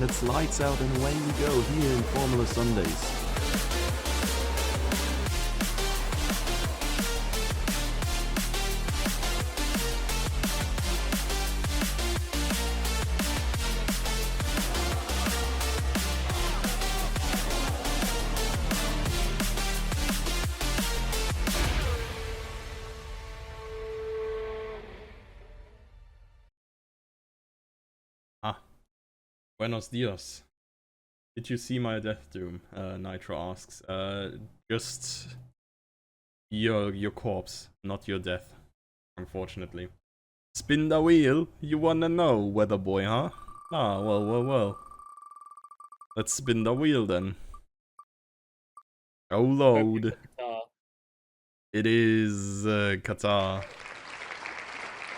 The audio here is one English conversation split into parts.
and it's lights out and away we go here in Formula Sundays. Buenos dias. Did you see my death doom? Nitro asks. Just your corpse, not your death, unfortunately. Spin the wheel, you wanna know, weather boy, huh? Ah, well. Let's spin the wheel then. Go load. It is Qatar.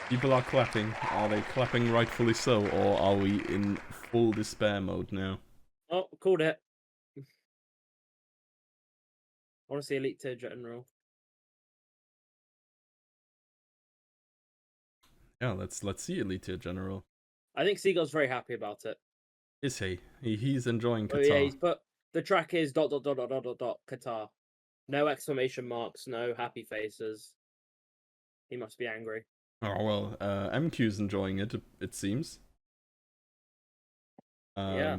People are clapping. Are they clapping rightfully so, or are we in full despair mode now? Oh, called it. I want to see Elite Tier General. Yeah, let's see Elite Tier General. I think Seagull's very happy about it. Is he? He's enjoying Qatar. Oh yeah, he's put the track is ... Qatar. No exclamation marks, no happy faces. He must be angry. Oh well, MQ's enjoying it. It seems. Yeah.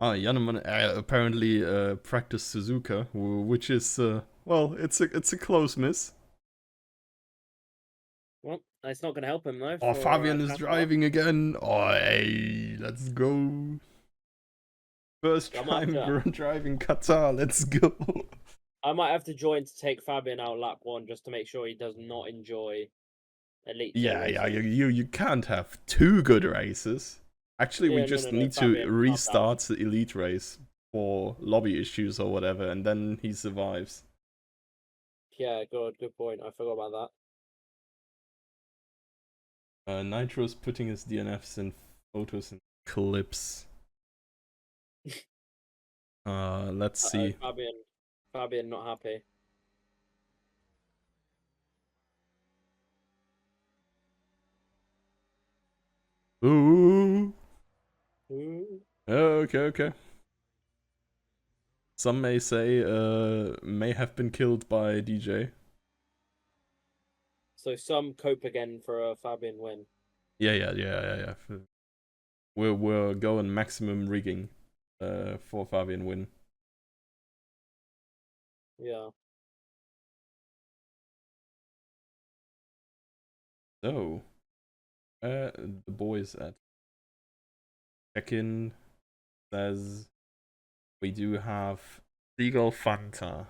Yaneman apparently practiced Suzuka, which is well, it's a close miss. Well, it's not going to help him though. Oh, Fabian is driving again. Oh, hey, let's go. First time driving Qatar. Let's go. I might have to join to take Fabian out lap 1 just to make sure he does not enjoy Elite. Yeah. You can't have 2 good races. Actually, we just need to restart the Elite race for lobby issues or whatever, and then he survives. Yeah, good point. I forgot about that. Nitro's putting his DNFs in photos and clips. Let's see. Fabian not happy. Ooh. Okay. Some may say may have been killed by DJ. So some cope again for a Fabian win. Yeah. We're going maximum rigging for Fabian win. Yeah. So, the boys at check-in says we do have Seagull Fanta.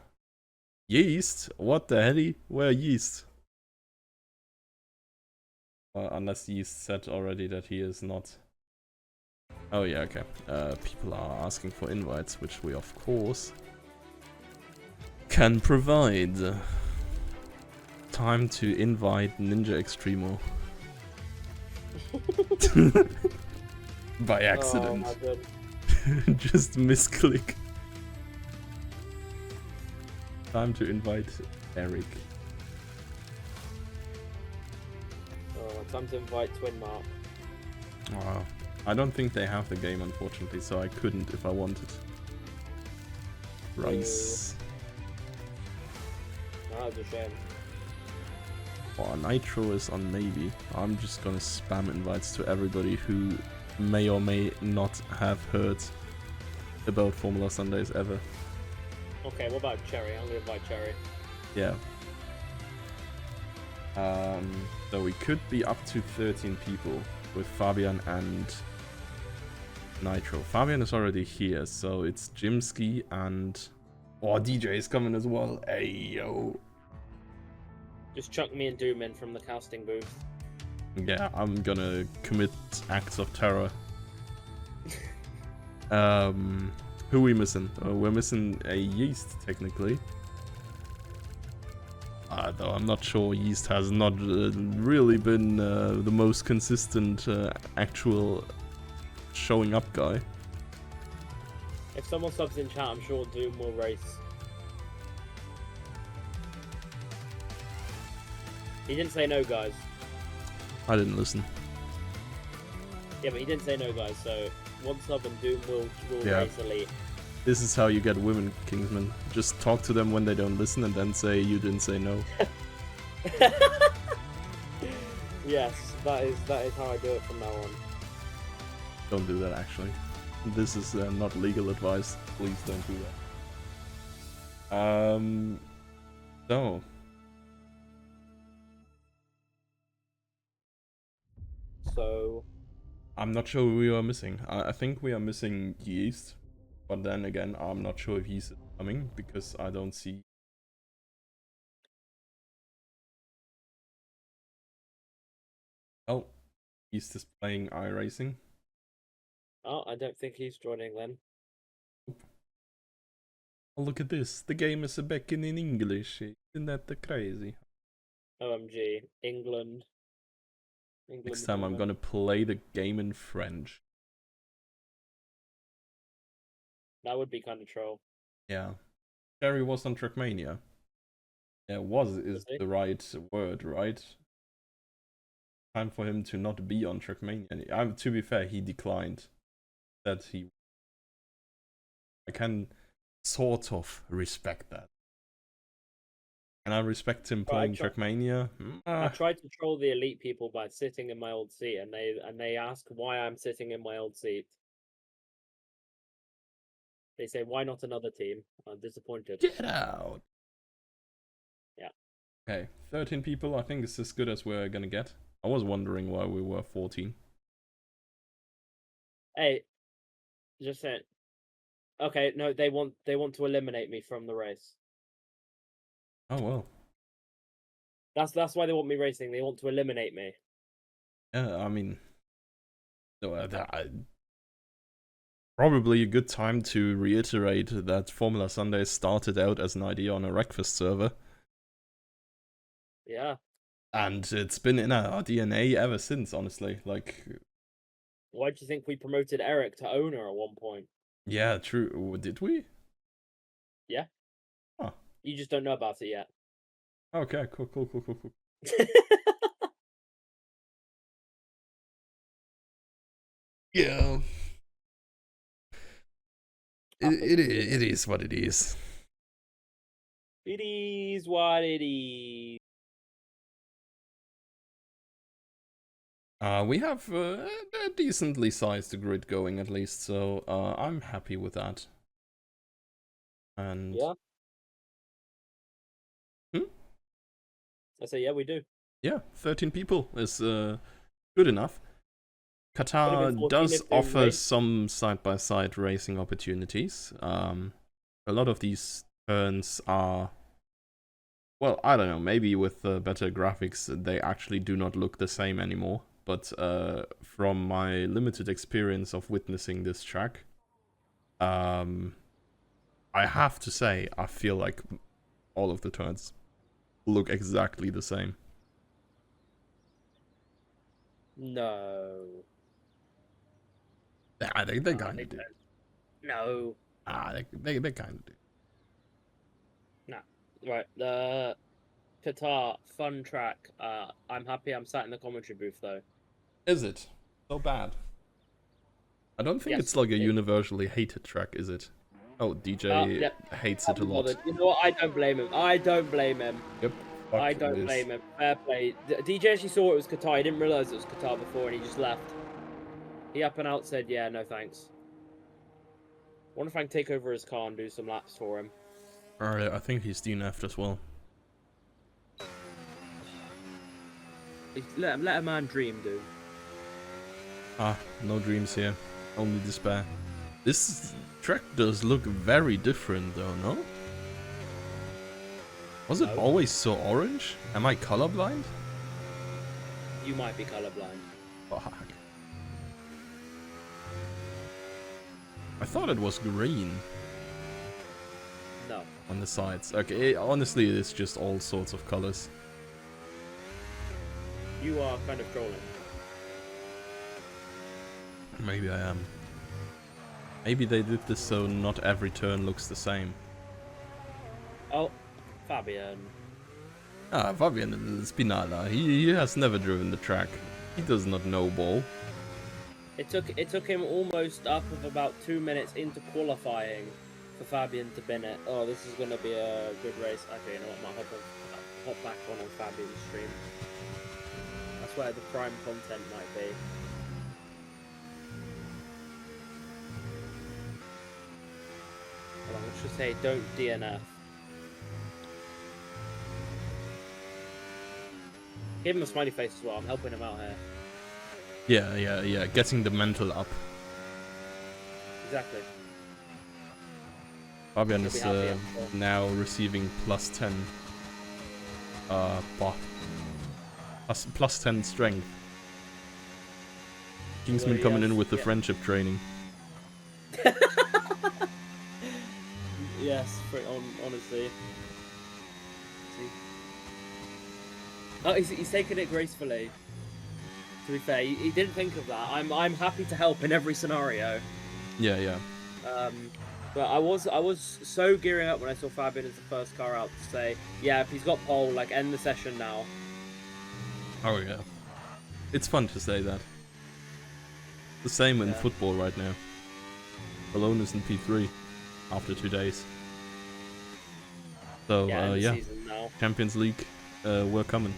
Yeast? What the hell? Where Yeast? Unless Yeast said already that he is not. Oh yeah, okay. People are asking for invites, which we of course can provide. Time to invite Ninja Extremo. By accident. Oh, Just misclick. Time to invite Eric. Oh, time to invite Twin Mark. Oh, I don't think they have the game, unfortunately, so I couldn't if I wanted. Rice. Oh, that's a shame. Oh, Nitro is on maybe. I'm just gonna spam invites to everybody who may or may not have heard about Formula Sundays ever. Okay, what about Cherry? I'm gonna invite Cherry. Yeah. So we could be up to 13 people with Fabian and Nitro. Fabian is already here, so it's Jimsky and... Oh, DJ is coming as well. Hey, yo. Just chuck me and Doom in from the casting booth. Yeah, I'm gonna commit acts of terror. Who are we missing? We're missing a Yeast, technically. Though I'm not sure. Yeast has not really been the most consistent actual showing up guy. If someone subs in chat, I'm sure Doom will race. He didn't say no, guys. I didn't listen. Yeah, but he didn't say no, guys. So one sub and Doom will Yeah. race elite. This is how you get women, Kingsman. Just talk to them when they don't listen and then say you didn't say no. Yes, that is how I do it from now on. Don't do that, actually. This is not legal advice. Please don't do that. So. So. I'm not sure who we are missing. I think we are missing Yeast. But then again, I'm not sure if he's coming because I don't see. Oh, Yeast is playing iRacing. Oh, I don't think he's joining then. Oh, look at this. The game is back in English. Isn't that crazy? OMG. England. Next time I'm gonna play the game in French. That would be kind of troll. Yeah. Jerry was on Trackmania. Yeah, was is the right word, right? Time for him to not be on Trackmania. To be fair, he declined. That he... I can sort of respect that. And I respect him playing Trackmania. I tried to troll the elite people by sitting in my old seat, and they ask why I'm sitting in my old seat. They say, why not another team? I'm disappointed. Get out! Yeah. Okay, 13 people. I think it's as good as we're gonna get. I was wondering why we were 14. Hey, just saying. Okay, no, they want to eliminate me from the race. Oh well. That's why they want me racing. They want to eliminate me. Yeah, I mean, probably a good time to reiterate that Formula Sunday started out as an idea on a breakfast server. Yeah. And it's been in our DNA ever since, honestly. Like, why do you think we promoted Eric to owner at one point? Yeah, true. Did we? Yeah. Huh. You just don't know about it yet. Okay, cool. Yeah. It is what it is. It is what it is. We have a decently sized grid going at least, so I'm happy with that. And yeah. I say yeah, we do. Yeah, 13 people is good enough. Qatar does offer some side-by-side racing opportunities. A lot of these turns are, well, I don't know, maybe with better graphics they actually do not look the same anymore. But from my limited experience of witnessing this track, I have to say I feel like all of the turns look exactly the same. No. They kind of do. No. They kind of do. No. Right. The Qatar fun track. I'm happy I'm sat in the commentary booth though. Is it so bad? I don't think it's like a universally hated track, is it? Oh, DJ hates it a lot. You know what? I don't blame him. Yep. I don't blame him. Fair play. DJ actually saw it was Qatar. He didn't realize it was Qatar before, and he just left. He up and out said, "Yeah, no thanks." I wonder if I can take over his car and do some laps for him. Alright, I think he's DNF'd as well. Let a man dream, dude. No dreams here. Only despair. This track does look very different though, no? Was it always so orange? Am I colorblind? You might be colorblind. Fuck. I thought it was green. No. On the sides. Okay, honestly, it's just all sorts of colors. You are kind of trolling. Maybe I am. Maybe they did this so not every turn looks the same. Oh, Fabian. Fabian Spinala. He has never driven the track. He does not know ball. It took him almost up of about 2 minutes into qualifying for Fabian to bin it. Oh, this is gonna be a good race. Actually, you know what? I might hop back on Fabian's stream. That's where the prime content might be. Well, let's just say don't DNF. Give him a smiley face as well. I'm helping him out here. Yeah. Getting the mental up. Exactly. Fabian is now receiving +10. Plus 10 strength. Kingsman coming in with the friendship training. Yes, honestly. Oh, he's taken it gracefully. To be fair, he didn't think of that. I'm happy to help in every scenario. Yeah. But I was so gearing up when I saw Fabian as the first car out to say, yeah, if he's got pole, like end the session now. Oh yeah. It's fun to say that. The same in football right now. Bologna is in P3 after 2 days. So yeah. Champions League, we're coming.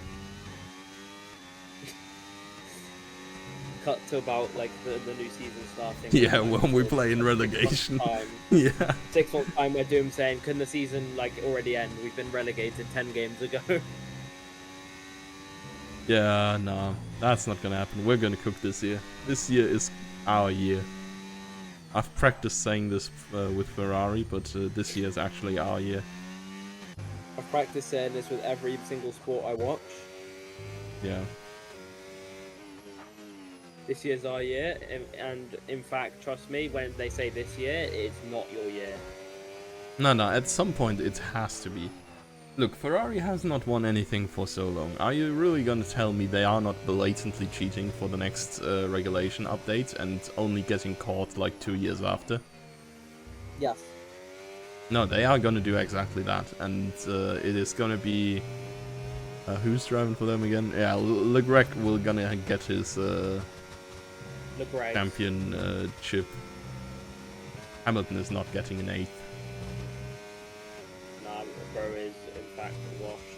Cut to about like the new season starting. Yeah, when we play in relegation. Yeah. 6 months time where Doom saying, can the season like already end? We've been relegated 10 games ago. Yeah, no, that's not gonna happen. We're gonna cook this year. This year is our year. I've practiced saying this with Ferrari, but this year is actually our year. I've practiced saying this with every single sport I watch. Yeah. This year's our year, and in fact, trust me, when they say this year, it's not your year. No, at some point it has to be. Look, Ferrari has not won anything for so long. Are you really gonna tell me they are not blatantly cheating for the next regulation update and only getting caught like 2 years after? Yes. No, they are gonna do exactly that, and it is gonna be... who's driving for them again? Yeah, Leclerc will gonna get his championship. Hamilton is not getting an 8th. Nah, bro is in fact washed.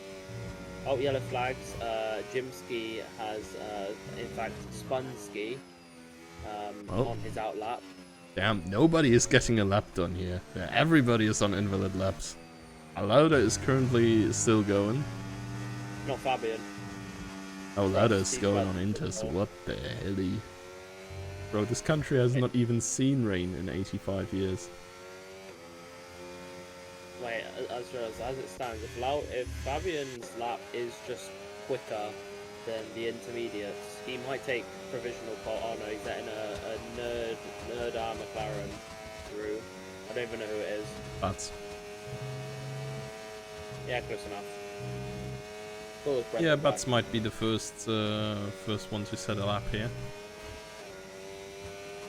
Oh, yellow flags. Jimski has in fact spun ski on his outlap. Damn, nobody is getting a lap done here. Everybody is on invalid laps. Lauda is currently still going. Not Fabian. Oh, Lauda is going on Inters. What the hell? Bro, this country has not even seen rain in 85 years. Wait, as it stands, if Fabian's lap is just quicker than the intermediates, he might take provisional pole. Oh no, he's letting a nerd McLaren through. I don't even know who it is. Bats. Yeah, close enough. Yeah, Bats might be the first one to set a lap here.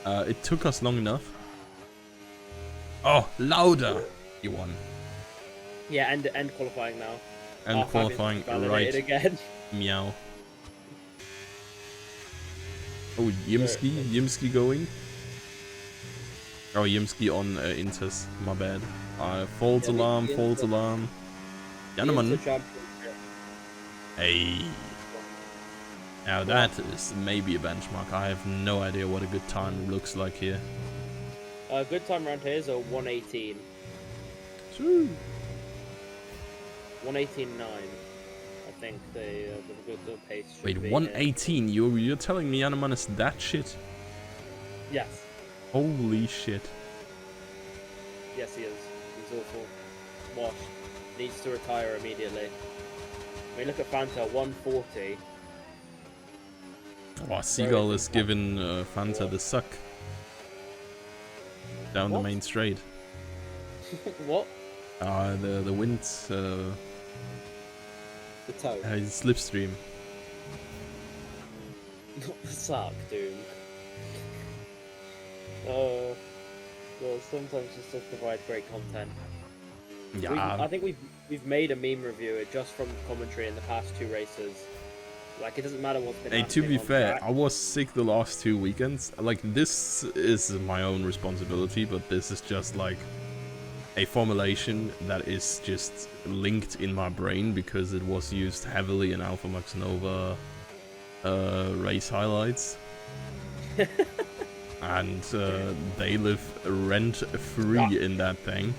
It took us long enough. Oh, Lauda! You won. Yeah, and qualifying now. And qualifying, right. Again. Meow. Oh, Yimski going. Oh, Yimski on Inters. My bad. False alarm. Janneman. Hey. Now that is maybe a benchmark. I have no idea what a good time looks like here. Good time around here is a 1:18. True. 1:18.9. I think the pace should Wait, be 1:18? You're telling me Janneman is that shit? Yes. Holy shit. Yes, he is. He's awful. Washed. Needs to retire immediately. I mean, look at Fanta, 140. Oh, Seagull is giving Fanta the suck. Down the main straight. What? The wind. The toe. Slipstream. Not the suck, dude. Well, sometimes just to provide great content. Yeah. I think we've made a meme review just from commentary in the past 2 races. Like, it doesn't matter what's been Hey, to happening be on fair, track. I was sick the last 2 weekends. Like, this is my own responsibility, but this is just like a formulation that is just linked in my brain because it was used heavily in Alpha Max Nova race highlights. And they live rent-free in that thing.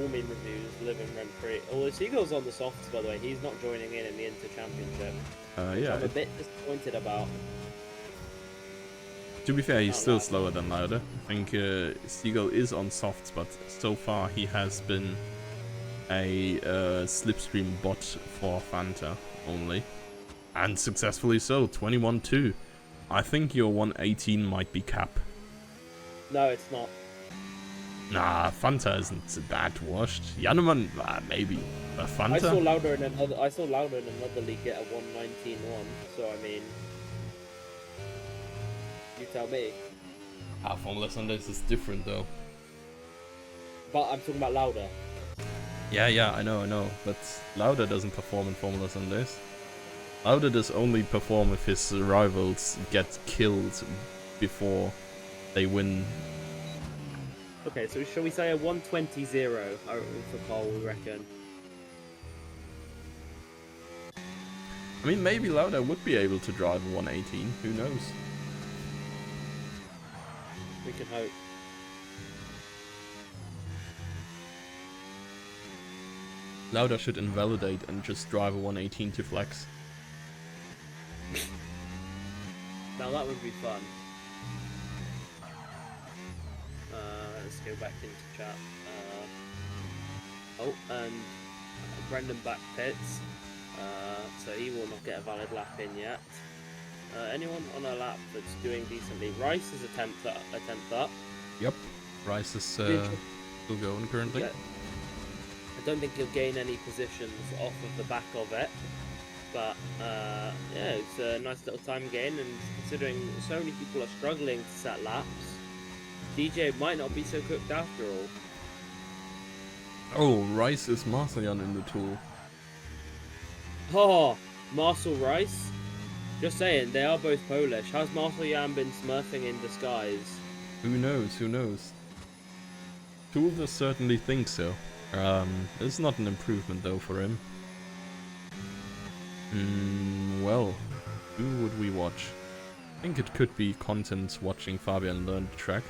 All meme reviews, living rent-free. Although Seagull's on the softs, by the way. He's not joining in the Inter-Championship. Yeah. I'm a bit disappointed about. To be fair, he's Not still loud. slower than Lauda. I think Seagull is on softs, but so far he has been a slipstream bot for Fanta only. And successfully so, 21-2. I think your 118 might be cap. No, it's not. Nah, Fanta isn't that washed. Janeman, maybe. But Fanta? I saw Lauda in another league get a 119-1. So I mean, you tell me. Formula Sundays is different though. But I'm talking about Lauda. Yeah, I know. But Lauda doesn't perform in Formula Sundays. Lauda does only perform if his rivals get killed before they win. Okay, so shall we say a 120-0 for Cole, we reckon? I mean, maybe Lauda would be able to drive a 118. Who knows? We can hope. Lauda should invalidate and just drive a 118 to flex. Now that would be fun. Let's go back into chat. And Brendan back pits. So he will not get a valid lap in yet. Anyone on a lap that's doing decently? Rice is a 10th up. Yep. Rice is still going currently. Yeah. I don't think he'll gain any positions off of the back of it. But yeah, it's a nice little time gain, and considering so many people are struggling to set laps, DJ might not be so cooked after all. Oh, Rice is Marcellian in the tool. Oh, Marcel Rice? Just saying, they are both Polish. How's Marcel Jan been smurfing in disguise? Who knows? Tool does certainly think so. It's not an improvement though for him. Well, who would we watch? I think it could be content watching Fabian learn the track.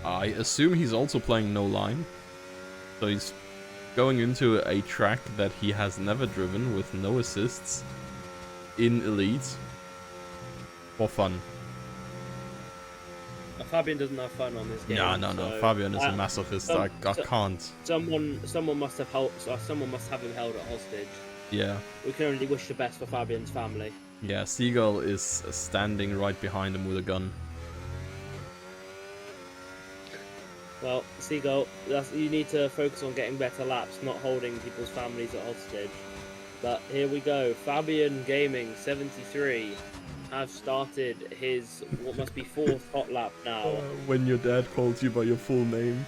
I assume he's also playing no line. So he's going into a track that he has never driven with no assists in Elite for fun. Fabian doesn't have fun on this game. No. So Fabian is a masochist. I can't. Someone must have him held at hostage. Yeah. We can only wish the best for Fabian's family. Yeah, Seagull is standing right behind him with a gun. Well, Seagull, you need to focus on getting better laps, not holding people's families at hostage. But here we go. Fabian Gaming 73 have started his what must be 4th hot lap now. When your dad calls you by your full name.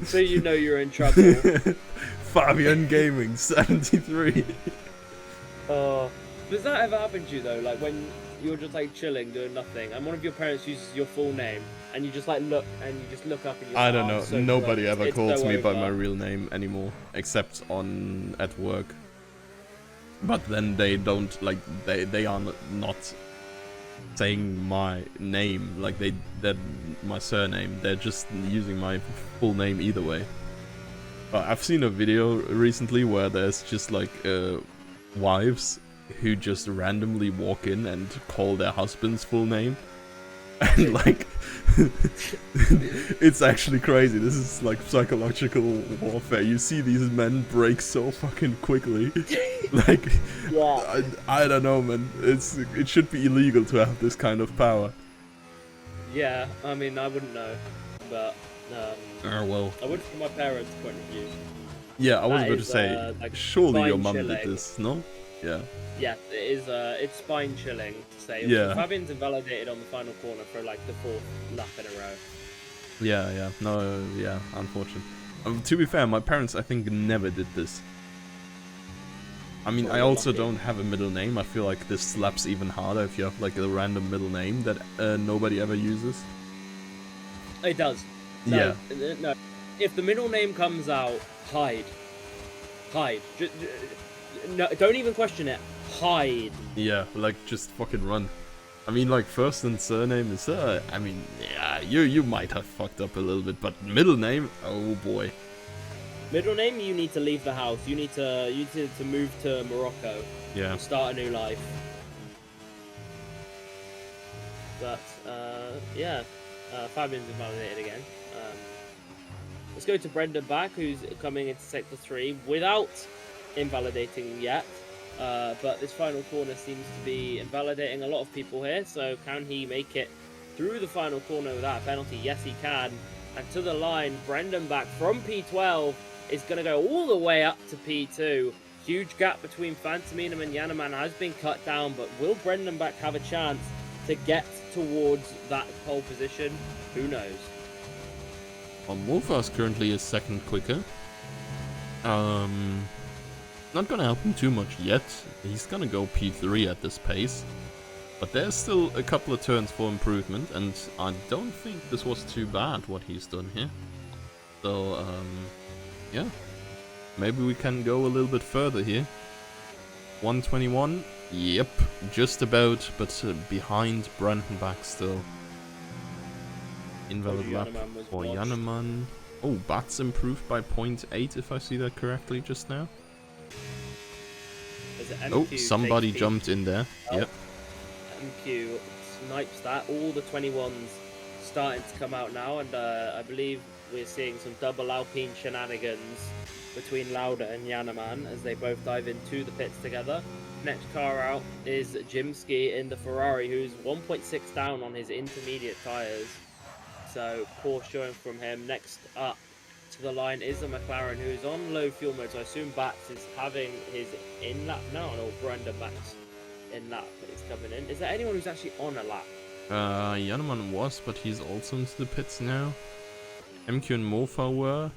So you know you're in trouble. Fabian Gaming 73. Does that ever happen to you though? Like when you're just like chilling, doing nothing, and one of your parents uses your full name, and you just like look and you just look up and you're I like, don't know. so Nobody close. ever It's calls so me by over. my real name anymore, except at work. But then they don't like they are not saying my name like that my surname. They're just using my full name either way. I've seen a video recently where there's just like wives who just randomly walk in and call their husband's full name. And like it's actually crazy. This is like psychological warfare. You see these men break so fucking quickly. Like Yeah. I don't know, man. It should be illegal to have this kind of power. Yeah, I mean I wouldn't know, but Well. I would from my parents' point of view. Yeah, I was That about to is, say like, surely your spine mum chilling. did this, no? Yeah. Yeah, it is. It's spine chilling to say. Yeah. Fabian's invalidated on the final corner for like the 4th lap in a row. Yeah. No, yeah, unfortunate. To be fair, my parents I think never did this. I mean, Or I you're also lucky. don't have a middle name. I feel like this slaps even harder if you have like a random middle name that nobody ever uses. It does. Yeah. No. If the middle name comes out, hide. No, don't even question it. Hide. Yeah, like just fucking run. I mean, like first and surname is. I mean, yeah, you might have fucked up a little bit, but middle name, oh boy. Middle name, you need to leave the house. You need to move to Morocco. Yeah. And start a new life. But yeah, Fabian's invalidated again. Let's go to Brendan back, who's coming into Sector 3 without invalidating yet. But this final corner seems to be invalidating a lot of people here. So can he make it through the final corner without a penalty? Yes, he can. And to the line, Brendan back from P12 is going to go all the way up to P2. Huge gap between Fantominum and Yanaman has been cut down, but will Brendan back have a chance to get towards that pole position? Who knows? Well, Morpha's currently is second quicker. Not gonna help him too much yet. He's gonna go P3 at this pace. But there's still a couple of turns for improvement, and I don't think this was too bad what he's done here. So, yeah. Maybe we can go a little bit further here. 121. Yep, just about, but behind Brandenbach still. Invalid lap for Jannemann. Oh, Bats improved by 0.8 if I see that correctly just now. Oh, somebody jumped in there. Oh, yep. MQ snipes that. All the 21s starting to come out now, and I believe we're seeing some double Alpine shenanigans between Lauda and Jannemann as they both dive into the pits together. Next car out is Jimsky in the Ferrari, who's 1.6 down on his intermediate tyres. So poor showing from him. Next up to the line is a McLaren who's on low fuel mode. So I assume Bats is having his in-lap now, or Brendan Bats in-lap is coming in. Is there anyone who's actually on a lap? Jannemann was, but he's also into the pits now. MQ and Mofa were.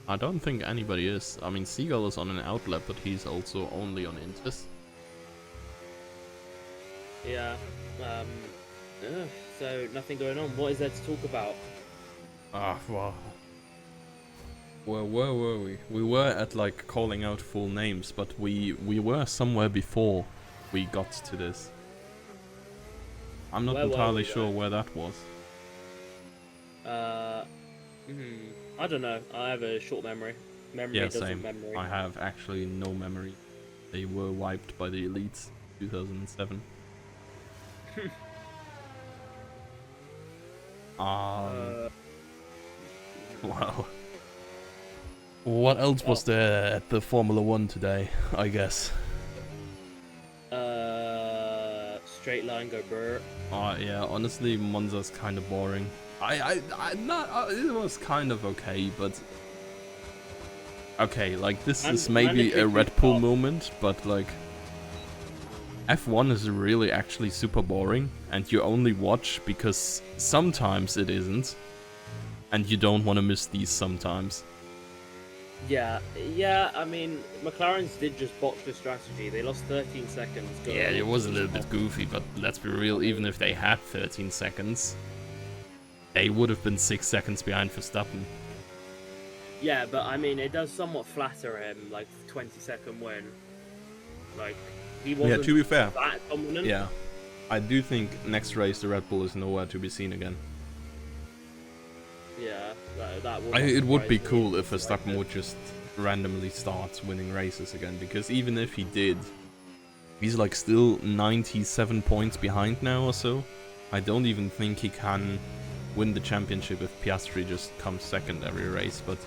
I don't think anybody is. I mean, Seagull is on an outlap, but he's also only on Intis. Yeah. So nothing going on. What is there to talk about? Well. Where were we? We were at like calling out full names, but we were somewhere before we got to this. I'm not entirely sure where that was. I don't know. I have a short memory. Memory doesn't same. memory. I have actually no memory. They were wiped by the elites 2007. Wow. What else was there at the Formula 1 today, I guess? Straight line go brr. Yeah, honestly, Monza's kind of boring. It was kind of okay, but... Okay, like, this is maybe a Red Bull moment, but, like... F1 is really actually super boring, and you only watch because sometimes it isn't, and you don't want to miss these sometimes. Yeah, I mean, McLaren's did just botch the strategy. They lost 13 seconds. Yeah, it was a little bit goofy, but let's be real, even if they had 13 seconds, they would have been 6 seconds behind Verstappen. Yeah, but I mean, it does somewhat flatter him, like, 20-second win. Like, he wasn't to be fair, that dominant. Yeah, I do think next race the Red Bull is nowhere to be seen again. Yeah, that would it would be cool if Verstappen would just randomly start winning races again, because even if he did, he's like still 97 points behind now or so. I don't even think he can win the championship if Piastri just comes second every race, but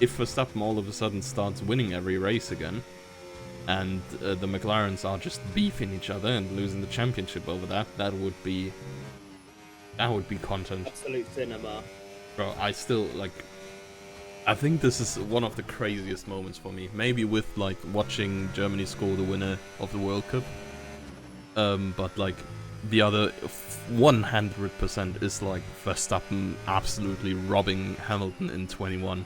if Verstappen all of a sudden starts winning every race again, and the McLarens are just beefing each other and losing the championship over that, that would be content. Absolute cinema. Bro, I still, like, I think this is one of the craziest moments for me. Maybe with, like, watching Germany score the winner of the World Cup. But, like, the other 100% is, like, Verstappen absolutely robbing Hamilton in 21.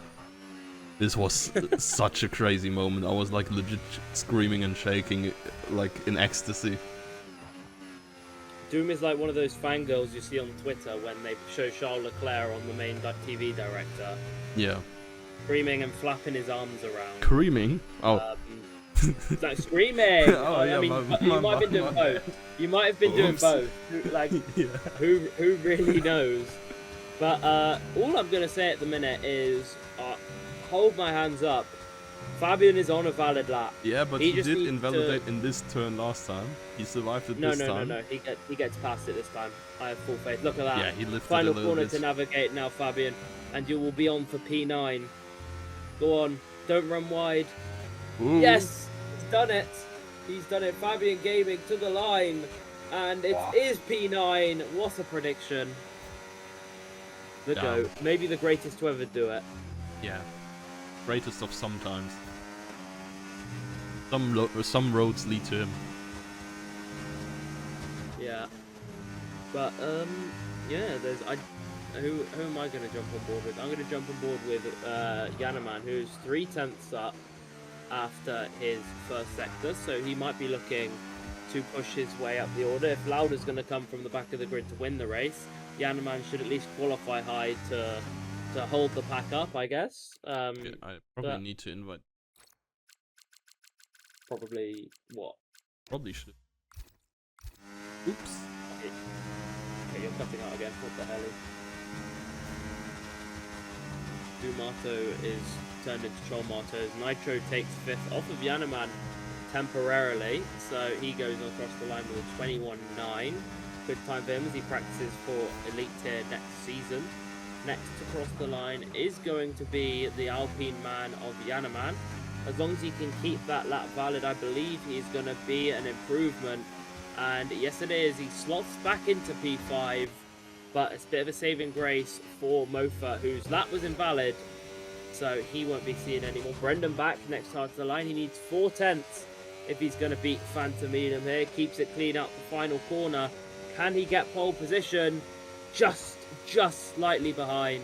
This was such a crazy moment. I was like legit screaming and shaking, like in ecstasy. Doom is like one of those fangirls you see on Twitter when they show Charles Leclerc on the main TV director. Yeah. Screaming and flapping his arms around. Screaming? Oh. Like screaming! Oh, yeah, I mean, you might have been doing both. You might have been doing both. Like, yeah. who really knows? But all I'm going to say at the minute is, hold my hands up. Fabian is on a valid lap. Yeah, but he did invalidate in this turn last time. He survived it this time. No. He gets past it this time. I have full faith. Look at that. Yeah, he lifted Final a little corner bit. to navigate now, Fabian. And you will be on for P9. Go on. Don't run wide. Ooh. Yes! He's done it. He's done it. Fabian Gaming to the line. And it is P9. What a prediction. The GOAT. Maybe the greatest to ever do it. Yeah. Greatest of sometimes. Some roads lead to him. Yeah. But, yeah, there's... Who am I going to jump on board with? I'm going to jump on board with Yanaman, who's 3/10 up after his first sector, so he might be looking to push his way up the order. If Lauda's going to come from the back of the grid to win the race, Yanaman should at least qualify high to hold the pack up, I guess. Yeah, I probably need to invite. Probably what? Probably should. Oops. Okay, you're cutting out again. What the hell is? Dumato is turned into Cholmatos. Nitro takes 5th off of Yanaman temporarily, so he goes across the line with a 21.9. Good time for him as he practices for Elite Tier next season. Next to cross the line is going to be the Alpine man of Yanaman. As long as he can keep that lap valid, I believe he's going to be an improvement. And yes, it is. He slots back into P5, but it's a bit of a saving grace for Mofa, whose lap was invalid, so he won't be seen anymore. Brendan back next hard to the line. He needs 4/10 if he's going to beat Phantom Edom here. Keeps it clean up the final corner. Can he get pole position? Just slightly behind.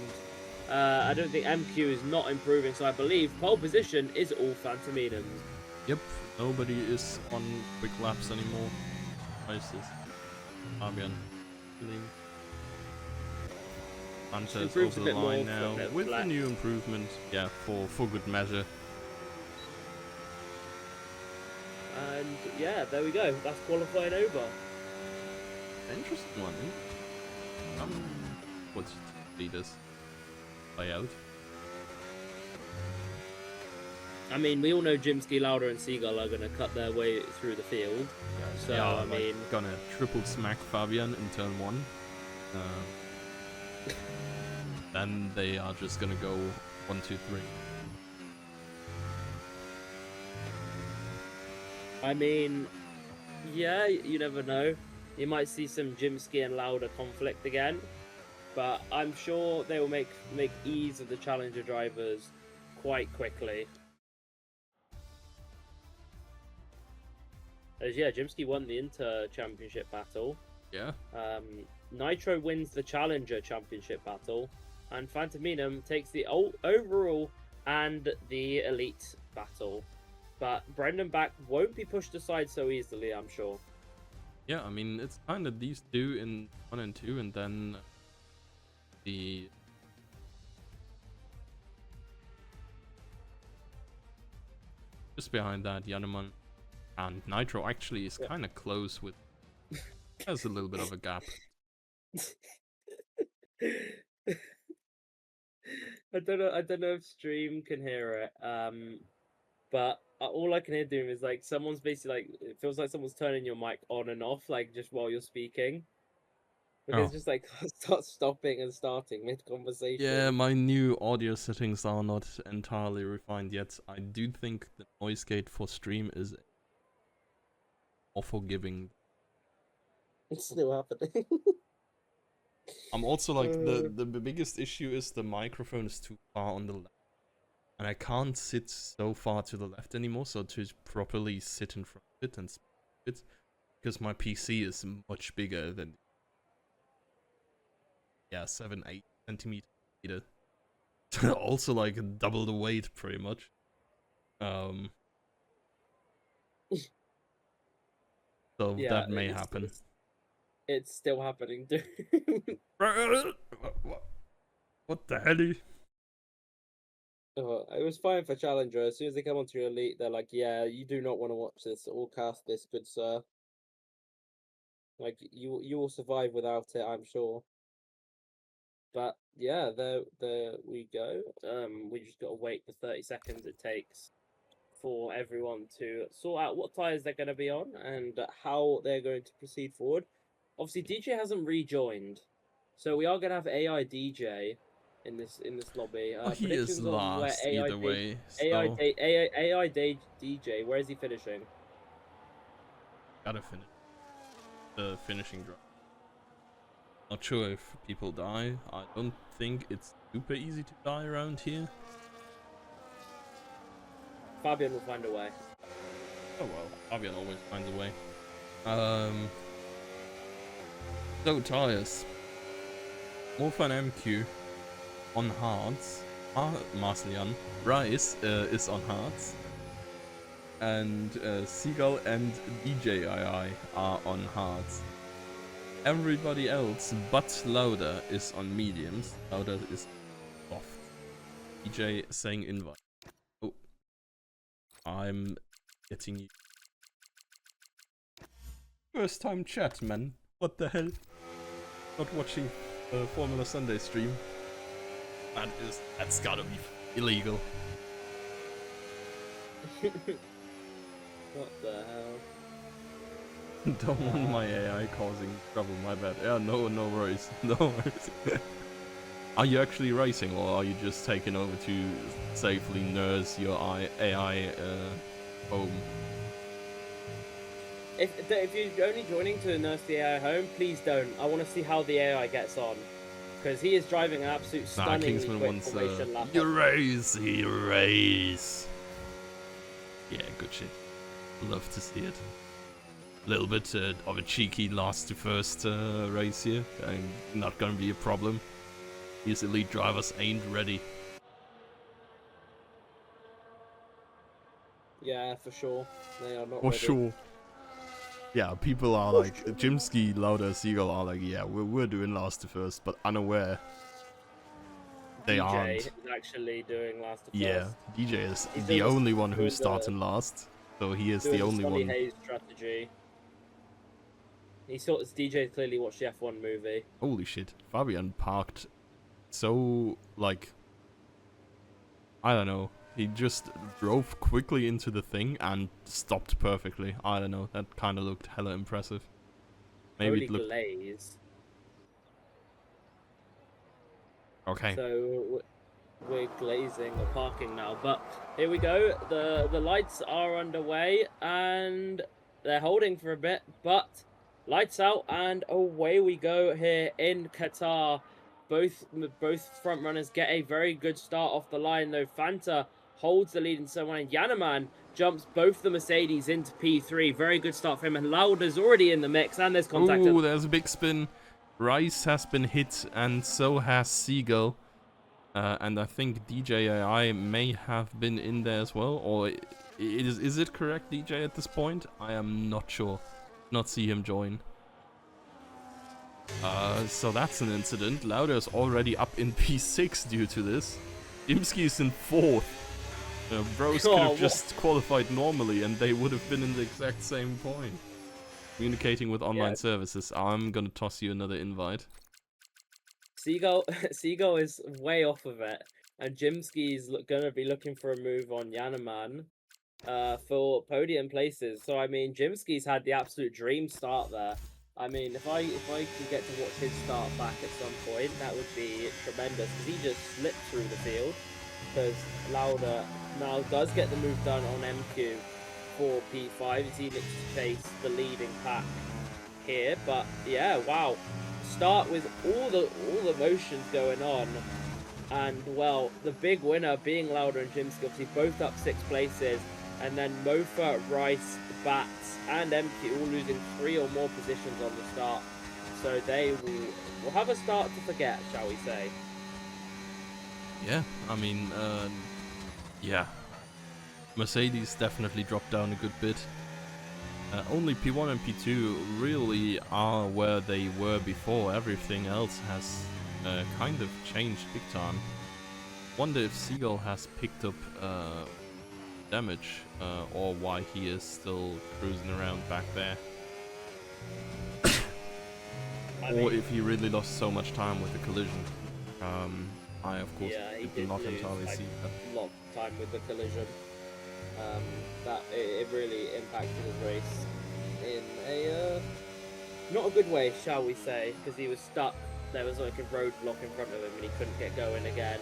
I don't think MQ is not improving, so I believe pole position is all Phantom Edoms. Yep, nobody is on quick laps anymore. Places. Fabian. Sanchez over the line now with a new improvement. Yeah, for good measure. And yeah, there we go. That's qualifying over. Interesting one. What's leaders play out? I mean, we all know Jimsky, Lauda, and Seagull are going to cut their way through the field. So yeah, I mean, gonna triple smack Fabian in turn 1. Then they are just gonna go 1, 2, 3. I mean, yeah, you never know. You might see some Jimsky and Lauda conflict again, but I'm sure they will make ease of the Challenger drivers quite quickly. As yeah, Jimsky won the Inter Championship battle. Yeah. Nitro wins the Challenger Championship battle, and Phantom Edom takes the overall and the Elite battle. But Brendan back won't be pushed aside so easily, I'm sure. Yeah, I mean, it's kind of these two in 1 and 2, and then the... Just behind that, Yaneman and Nitro actually is kind of close with... There's a little bit of a gap. I don't know if stream can hear it. But all I can hear doing is like someone's basically like it feels like someone's turning your mic on and off like just while you're speaking. Because just like start stopping and starting mid conversation. Yeah, my new audio settings are not entirely refined yet. I do think the noise gate for stream is more forgiving. It's still happening. I'm also like the biggest issue is the microphone is too far on the left. And I can't sit so far to the left anymore, so to properly sit in front of it and speak it, because my PC is much bigger than 7-8 centimeter. Also like double the weight pretty much. So Yeah, that may happen. It's still happening, dude. What the hell? It was fine for Challenger. As soon as they come onto your Elite, they're like, yeah, you do not want to watch this or cast this, good sir. Like, you will survive without it, I'm sure. But yeah, there we go. We just got to wait the 30 seconds it takes for everyone to sort out what tires they're going to be on and how they're going to proceed forward. Obviously, DJ hasn't rejoined, so we are going to have AI DJ in this lobby. He is Predictions on where last either way. So AI DJ. Where is he finishing? gotta finish the finishing drop. Not sure if people die. I don't think it's super easy to die around here. Fabian will find a way. Oh well, Fabian always finds a way. So tires. Morphan MQ on hards. Marcelian. Rice is on hards. And Seagull and DJII are on hards. Everybody else but Lauda is on mediums. Lauda is soft. DJ saying invite. Oh. I'm getting you. First time chat, man. What the hell? Not watching Formula Sunday stream. That's gotta be illegal. What the hell? Don't want my AI causing trouble, my bad. Yeah, no worries. No worries. Are you actually racing, or are you just taking over to safely nurse your AI home? If you're only joining to nurse the AI home, please don't. I want to see how the AI gets on. Because he is driving an absolute stunning Kingsman wants lap. you race. Yeah, good shit. Love to see it. A little bit of a cheeky last to first race here. Not gonna be a problem. These elite drivers ain't ready. Yeah, for sure. They are not For ready. sure. Yeah, people are like, Jimsky, Lauda, Seagull are like, yeah, we're doing last to first, but unaware they DJ aren't. is actually doing last to first. Yeah, DJ is He's the doing only one who's starting last, so he is the only one. Hayes strategy. He thought this DJ clearly watched the F1 movie. Holy shit, Fabian parked so, like, I don't know. He just drove quickly into the thing and stopped perfectly. I don't know. That kind of looked hella impressive. Maybe Holy it looked. glaze. Okay. So we're glazing or parking now, but here we go. The lights are underway and they're holding for a bit, but lights out and away we go here in Qatar. Both front runners get a very good start off the line though. Fanta holds the lead in someone, and Yanaman jumps both the Mercedes into P3. Very good start for him, and Lauda's already in the mix, and there's contact. Ooh, there's a big spin. Rice has been hit, and so has Seagull. And I think DJI may have been in there as well, or is it correct, DJ, at this point? I am not sure. Not see him join. So that's an incident. Lauda's already up in P6 due to this. Imsky's in 4th. Bros could have just qualified normally and they would have been in the exact same point. Communicating with online services. I'm gonna toss you another invite. Seagull is way off of it, and Jimsky's gonna be looking for a move on Yanaman for podium places. So I mean, Jimsky's had the absolute dream start there. I mean, if I can get to watch his start back at some point, that would be tremendous, because he just slipped through the field. Because Lauda now does get the move done on MQ for P5 as he looks to chase the leading pack here. But yeah, wow, start with all the motions going on, and well, the big winner being Lauda and Jimsky, obviously both up 6 places, and then Mofa, Rice, Bats, and MQ all losing 3 or more positions on the start. So they will have a start to forget, shall we say. Yeah, I mean, yeah. Mercedes definitely dropped down a good bit. Only P1 and P2 really are where they were before. Everything else has kind of changed big time. Wonder if Seagull has picked up damage, or why he is still cruising around back there. Or if he really lost so much time with the collision. I of course did not entirely see that. A lot of time with the collision. That it really impacted his race in a not a good way, shall we say, because he was stuck. There was like a roadblock in front of him and he couldn't get going again.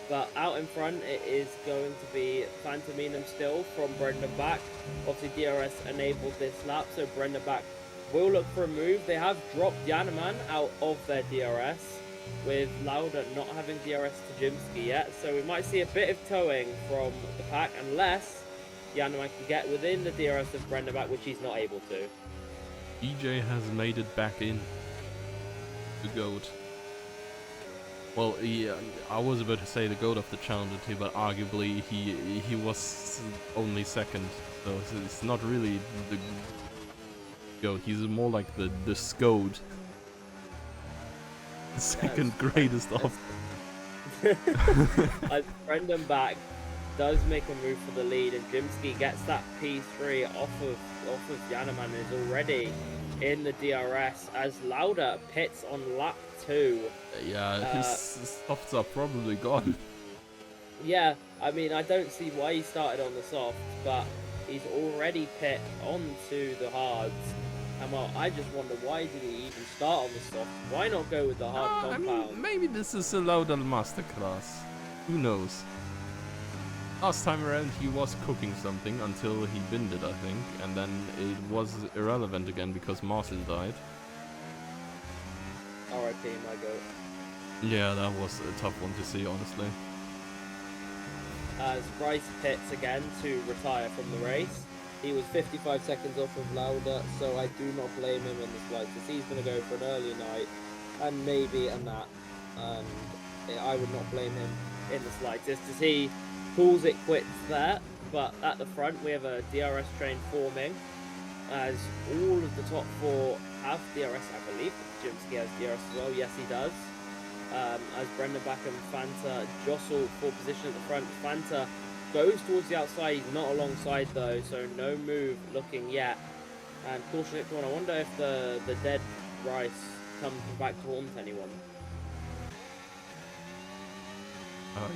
But out in front, it is going to be Phantominum still from Brendan back. Obviously, DRS enabled this lap, so Brendan back will look for a move. They have dropped Yanaman out of their DRS, with Lauda not having DRS to Jimsky yet. So we might see a bit of towing from the pack, unless Yanaman can get within the DRS of Brendan back, which he's not able to. EJ has made it back in. The GOAT. Well, I was about to say the GOAT of the Challenger too, but arguably he was only second, so it's not really the GOAT. He's more like the SCOAT. The second greatest of. As Brendan back does make a move for the lead, and Jimsky gets that P3 off of Yanaman and is already in the DRS as Lauda pits on lap 2. Yeah, his softs are probably gone. Yeah, I mean, I don't see why he started on the soft, but he's already pit onto the hards. And well, I just wonder, why did he even start on the soft? Why not go with the hard compound? I mean, maybe this is a Lauda masterclass. Who knows? Last time around he was cooking something until he binned it, I think, and then it was irrelevant again because Marcel died. R.I.P. my goat. Yeah, that was a tough one to see, honestly. As Bryce pits again to retire from the race. He was 55 seconds off of Lauda, so I do not blame him in the slightest. He's going to go for an early night, and maybe a nap, and I would not blame him in the slightest, as he calls it quits there. But at the front we have a DRS train forming, as all of the top 4 have DRS, I believe. Jimsky has DRS as well, yes he does. As Brendan Back and Fanta jostle for position at the front. Fanta goes towards the outside, he's not alongside though, so no move looking yet. And caution it, I wonder if the dead Rice comes back to haunt anyone.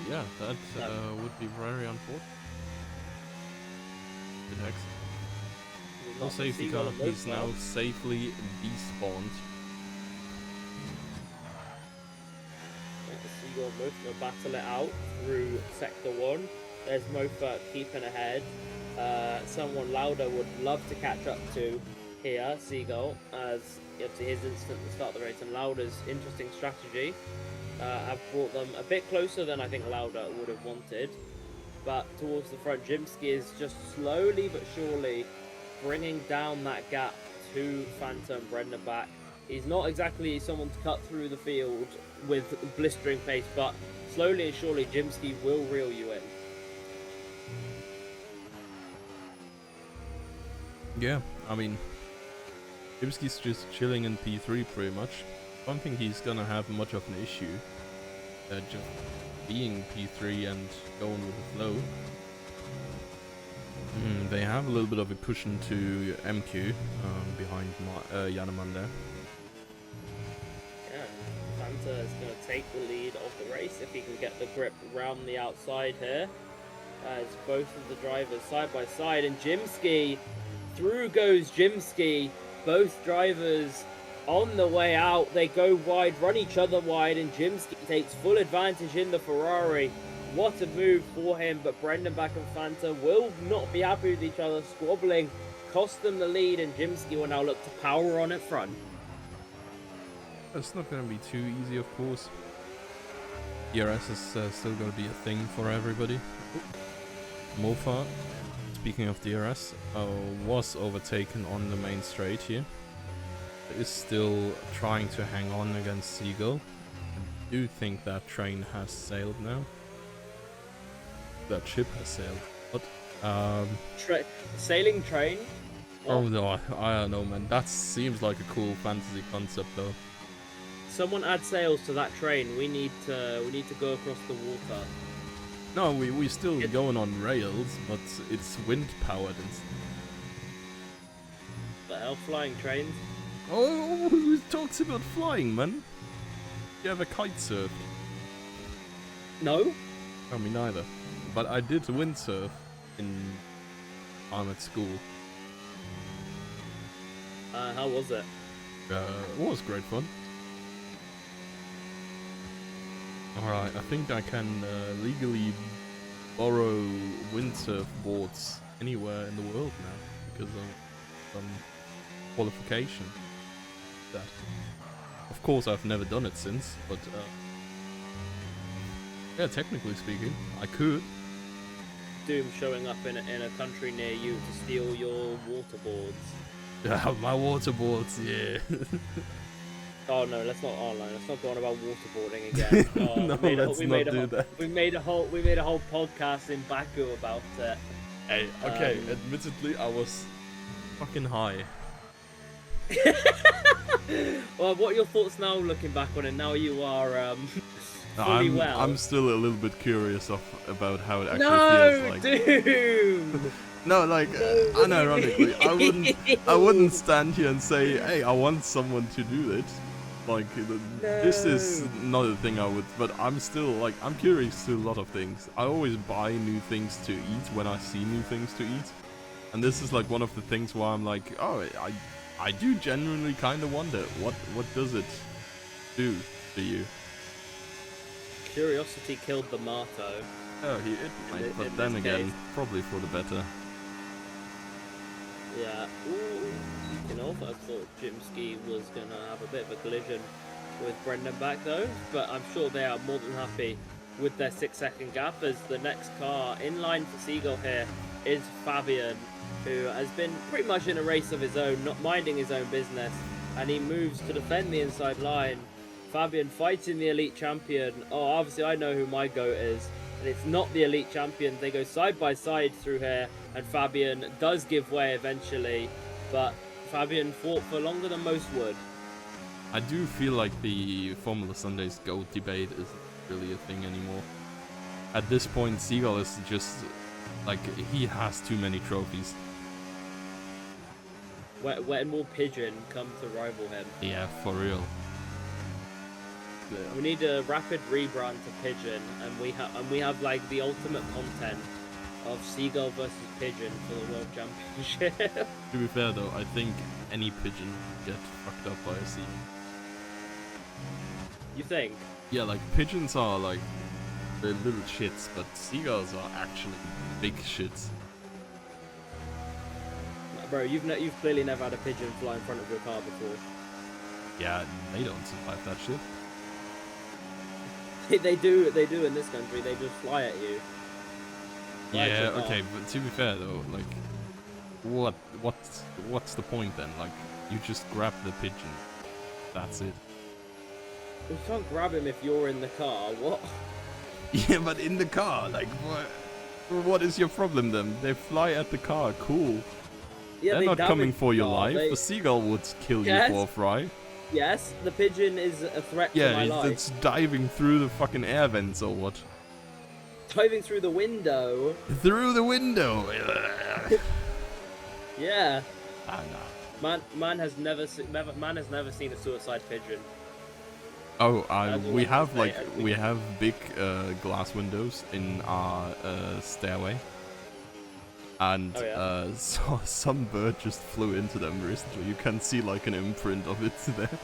Yeah, that would be very unfortunate. Good hex. No safety car, he's now safely despawned. Seagull Mofa battle it out through Sector 1. There's Mofa keeping ahead. Someone Lauda would love to catch up to here, Seagull, as obviously his instant to start the race, and Lauda's interesting strategy have brought them a bit closer than I think Lauda would have wanted. But towards the front, Jimsky is just slowly but surely bringing down that gap to Phantom Brendan back. He's not exactly someone to cut through the field with blistering pace, but slowly and surely Jimsky will reel you in. Yeah, I mean, Jimsky's just chilling in P3 pretty much. I don't think he's gonna have much of an issue just being P3 and going with the flow. They have a little bit of a cushion to MQ behind Yanaman there. Yeah, Fanta is going to take the lead of the race if he can get the grip round the outside here. As both of the drivers side by side, and Jimsky, through goes Jimsky. Both drivers on the way out, they go wide, run each other wide, and Jimsky takes full advantage in the Ferrari. What a move for him, but Brendan Back and Fanta will not be happy with each other, squabbling, cost them the lead, and Jimsky will now look to power on at front. It's not going to be too easy, of course. DRS is still going to be a thing for everybody. Mofa, speaking of DRS, was overtaken on the main straight here. Is still trying to hang on against Seagull. do think that train has sailed now. That ship has sailed. But, Sailing train? oh no, I don't know, man. That seems like a cool fantasy concept, though. Someone add sails to that train. We need to go across the water. No, we still going on rails, but it's wind powered instead. The hell, flying trains? Oh, who talks about flying, man? You ever kite surfed? No. I mean, neither. But I did windsurf in I'm at school. How was it? It was great fun. Alright, I think I can legally borrow windsurf boards anywhere in the world now because of some qualification. That, of course, I've never done it since, but yeah, technically speaking, I could. Doom showing up in a country near you to steal your waterboards. Yeah, my waterboards, yeah. Oh no, let's not online. Let's not go on about waterboarding again. Oh, No, let's not do that. We made a whole podcast in Baku about it. Hey, okay, admittedly, I was fucking high. Well, what are your thoughts now, looking back on it? Now you are fully well. I'm still a little bit curious about how it actually No, feels like. dude. No, like unironically, I wouldn't stand here and say, "Hey, I want someone to do it." Like, this is not a thing I would. But I'm still like, I'm curious to a lot of things. I always buy new things to eat when I see new things to eat, and this is like one of the things where I'm like, oh, I do genuinely kind of wonder what does it do to you. Curiosity killed the marto. Oh, he it might, but then again, probably for the better. Yeah. Ooh. You know, I thought Jimsky was gonna have a bit of a collision with Brendan back though, but I'm sure they are more than happy with their 6-second gap, as the next car in line for Seagull here is Fabian, who has been pretty much in a race of his own, not minding his own business, and he moves to defend the inside line. Fabian fighting the elite champion. Oh, obviously I know who my GOAT is, and it's not the elite champion. They go side by side through here, and Fabian does give way eventually, but Fabian fought for longer than most would. I do feel like the Formula Sundays GOAT debate isn't really a thing anymore. At this point, Seagull is just like, he has too many trophies. When will Pigeon come to rival him? Yeah, for real. We need a rapid rebrand to Pigeon, and we have like the ultimate content of Seagull versus Pigeon for the World Championship. To be fair though, I think any pigeon get fucked up by a seagull. You think? Yeah, like pigeons are like they're little shits, but seagulls are actually big shits. Bro, you've clearly never had a pigeon fly in front of your car before. Yeah, they don't survive that shit. They do in this country. They just fly at you. Yeah, okay, but to be fair though, like, what's the point then? Like, you just grab the pigeon. That's it. You can't grab him if you're in the car. What? Yeah, but in the car, like, what is your problem then? They fly at the car, cool. Yeah, They're not coming for your life. The seagull would kill you for a fry. Yes, the pigeon is a threat to my life. Yeah, it's diving through the fucking air vents or what? Diving through the window. Through the window. Yeah. Ah, no. Man has never seen a suicide pigeon. Oh, we have big glass windows in our stairway, and so some bird just flew into them recently. You can see like an imprint of it there.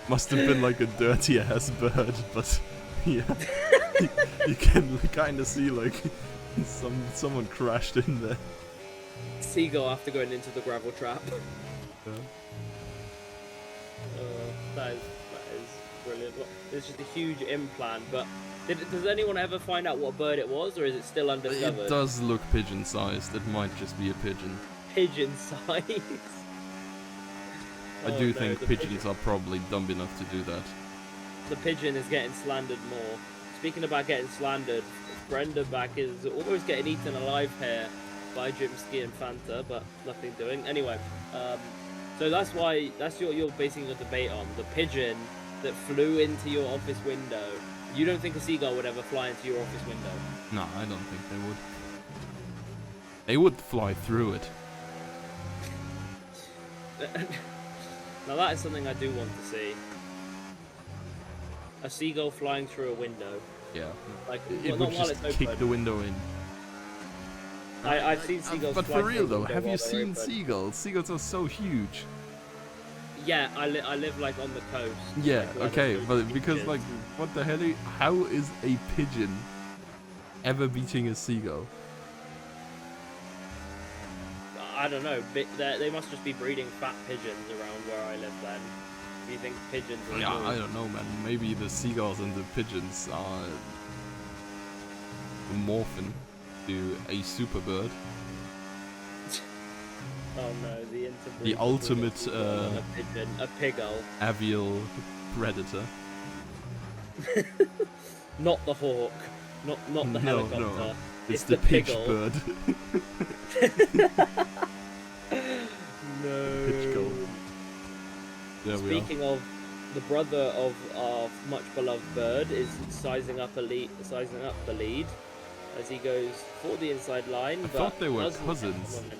Must have been like a dirty ass bird, but yeah, you can kind of see like someone crashed in there. Seagull after going into the gravel trap. Yeah. That is brilliant. It's just a huge implant, but does anyone ever find out what bird it was, or is it still undiscovered? It does look pigeon-sized. It might just be a pigeon. Pigeon size? I do think pigeons are probably dumb enough to do that. the pigeon is getting slandered more. Speaking about getting slandered, Brendan back is almost getting eaten alive here by Jimsky and Fanta, but nothing doing. Anyway, so that's you're basing your debate on. The pigeon that flew into your office window. You don't think a seagull would ever fly into your office window? No, I don't think they would. They would fly through it. Now that is something I do want to see. A seagull flying through a window. Yeah. Like, it would just kick the window in. I've seen seagulls but fly for real through though, have you window while they're seen open. seagulls? Seagulls are so huge. Yeah, I live like on the coast. Yeah, like, where okay, there's but no because beaches. like, what the hell? How is a pigeon ever beating a seagull? I don't know. They must just be breeding fat pigeons around where I live. Then, do you think pigeons? Are Yeah, good? I don't know, man. Maybe the seagulls and the pigeons are morphing to a super bird. Oh no, the interbreed. The ultimate a pigeon, a pigull. avial predator. Not the hawk, not the helicopter. No. It's the the pitch pigull. bird. No. Pitch gull. There we are. Speaking of, the brother of our much beloved bird is sizing up the lead as he goes for the inside line. I but thought they were doesn't cousins. have momentum.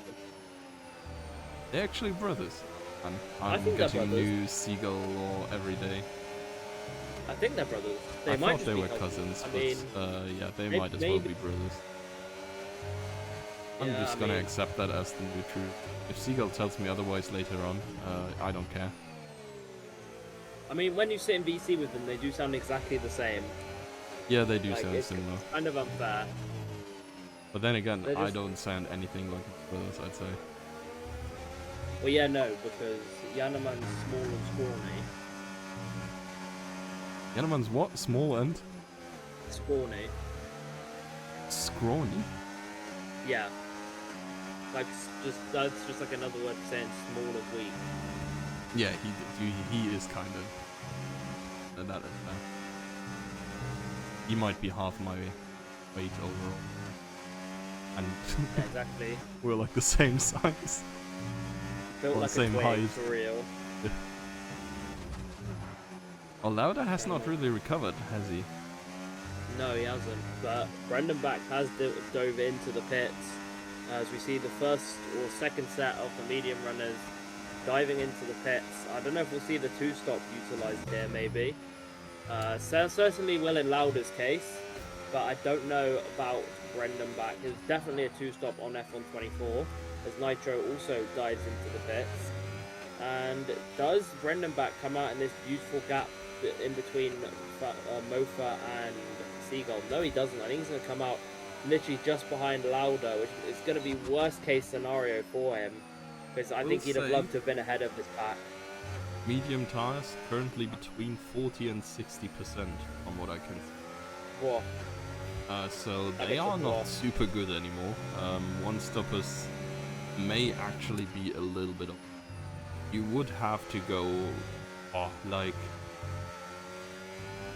They're actually brothers. I I'm think they're getting brothers. new seagull lore every day. I think they're brothers. They I might thought just they be were cousins, I but mean, yeah, they may- might as well maybe- be brothers. I'm Yeah, just I gonna mean- accept that as the new truth. If Seagull tells me otherwise later on, I don't care. I mean, when you sit in VC with them, they do sound exactly the same. Yeah, they do Like, sound it's similar. kind of unfair. But then again, they're I just- don't sound anything like brothers, I'd say. Well, yeah, no, because Yanaman's small and scrawny. Yanaman's what? Small and Scrawny. scrawny? Yeah. Like, that's just like another word for saying small and weak. Yeah, he is kind of that. He might be half my weight overall, and Yeah, exactly. we're like the same size. Built Well, like same a twig, height. for real. Well, Lauda has not really recovered, has he? No, he hasn't. But Brendan Back has dove into the pits. As we see the first or second set of the medium runners diving into the pits. I don't know if we'll see the two-stop utilised here, maybe. Certainly will in Lauda's case, but I don't know about Brendan Back. There's definitely a two-stop on F124, as Nitro also dives into the pits. And does Brendan Back come out in this beautiful gap in between Mofa and Seagull? No, he doesn't. I think he's going to come out literally just behind Lauda, which is going to be worst case scenario for him, because I think he'd have loved to have been ahead of his pack. Medium tires currently between 40 and 60% from what I can see. What? So That they makes are it not more. super good anymore. One-stoppers may actually be a little bit of... You would have to go, like...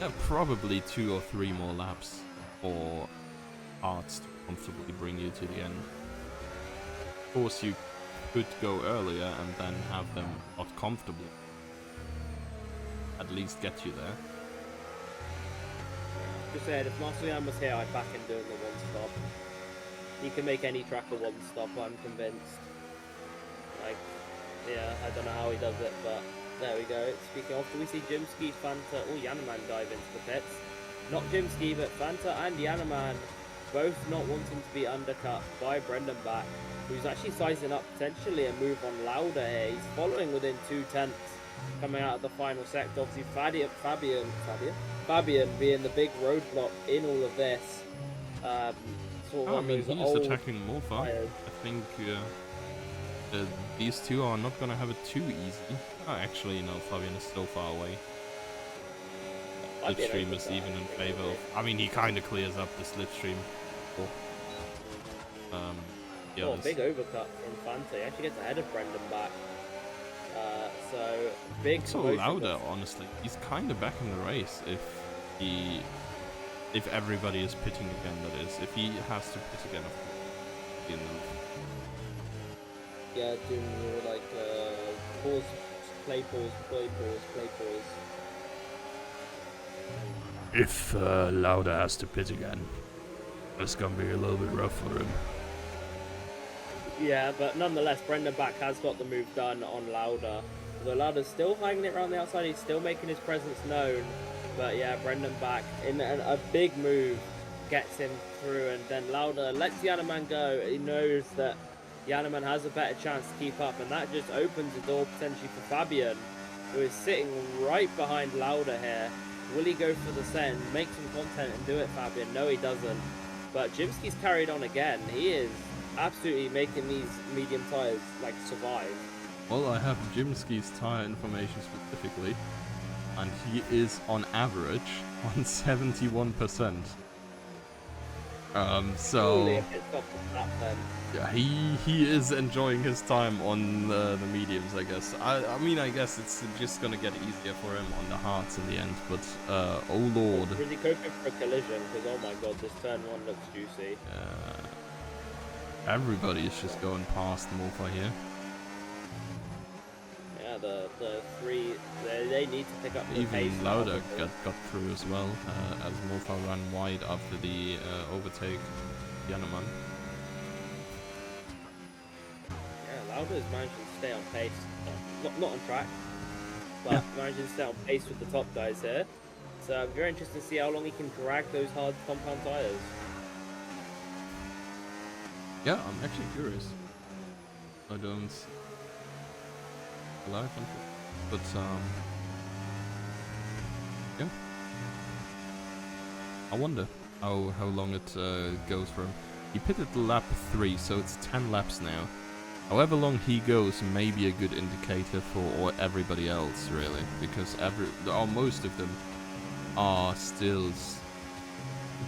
Yeah, probably 2 or 3 more laps for parts to comfortably bring you to the end. Of course, you could go earlier and then have them not comfortably. At least get you there. Just said, if Marcelin was here, I'd back him doing the one stop. He can make any track a one stop, I'm convinced. Like, yeah, I don't know how he does it, but there we go. Speaking of, do we see Jimsky, Fanta, or Yanaman dive into the pits? Not Jimsky, but Fanta and Yanaman both not wanting to be undercut by Brendan Back, who's actually sizing up potentially a move on Lauda here. He's following within 2/10 coming out of the final sector. Obviously, Fabian being the big roadblock in all of this. Sort of I one mean, of those he's old attacking Mofa. tires. I think these two are not gonna have it too easy. Oh, actually, no, Fabian is so far away. Might be an Slipstream is overcut, even I in think, favor of... I mean, he kind of clears up the slipstream. Yeah, Oh, this- big overcut from Fanta. He actually gets ahead of Brendan Back. So big Also commotion Lauda, honestly, he's kind of back in the race if everybody is pitting again. That is, if he has to pit again, of course, you know. Yeah, doing more like pause, play pause, play pause, play pause. If Lauda has to pit again, it's gonna be a little bit rough for him. Yeah, but nonetheless, Brendan Back has got the move done on Lauda. Although Lauda's still hanging it around the outside, he's still making his presence known. But yeah, Brendan Back in a big move gets him through, and then Lauda lets Yanneman go. He knows that Yanneman has a better chance to keep up, and that just opens the door potentially for Fabian, who is sitting right behind Lauda here. Will he go for the send, make some content and do it, Fabian? No, he doesn't. But Jimsky's carried on again. He is absolutely making these medium tires like survive. Well, I have Jimsky's tire information specifically, and he is on average on 71%. So yeah, he is enjoying his time on the mediums, I guess. I mean, I guess it's just gonna get easier for him on the hards in the end. But oh lord, really hoping for a collision because oh my god, this turn one looks juicy. Everybody is just going past Morpha here. Yeah, the three they need to pick up the pace. Even Lauda got through as well as Morpha ran wide after the overtake Yanneman. Yeah, Lauda is managing to stay on pace, not on track, but managing to stay on pace with the top guys here. So I'm very interested to see how long he can drag those hard compound tires. Yeah, I'm actually curious. I don't live on it, but yeah. I wonder how long it goes for him. He pitted lap 3, so it's 10 laps now. However long he goes may be a good indicator for everybody else, really, because most of them are still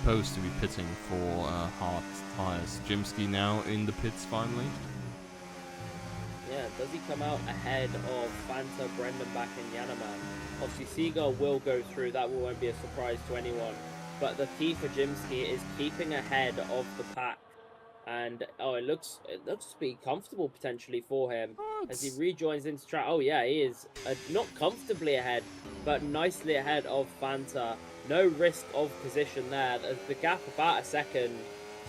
supposed to be pitting for hard tires. Jimsky now in the pits finally. Yeah, does he come out ahead of Fanta, Brendan Back and Yanneman? Obviously Seagull will go through, that won't be a surprise to anyone. But the key for Jimsky is keeping ahead of the pack. And it looks to be comfortable potentially for him as he rejoins into track. Oh yeah, he is not comfortably ahead, but nicely ahead of Fanta. No risk of position there. There's the gap about a second,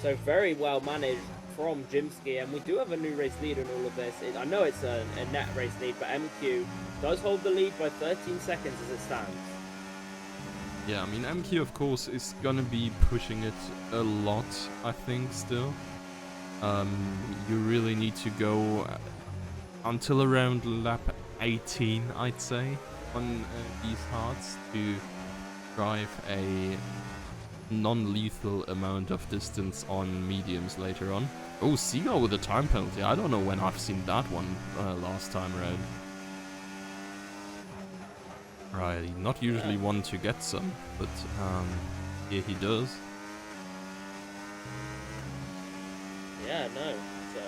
so very well managed from Jimsky. And we do have a new race lead in all of this. I know it's a net race lead, but MQ does hold the lead by 13 seconds as it stands. Yeah, I mean, MQ of course is gonna be pushing it a lot, I think, still. You really need to go until around lap 18, I'd say, on these hards to drive a non-lethal amount of distance on mediums later on. Oh, Seagull with a time penalty. I don't know when I've seen that one last time around. Right, not usually one to get some, but here he does. Yeah, no. So,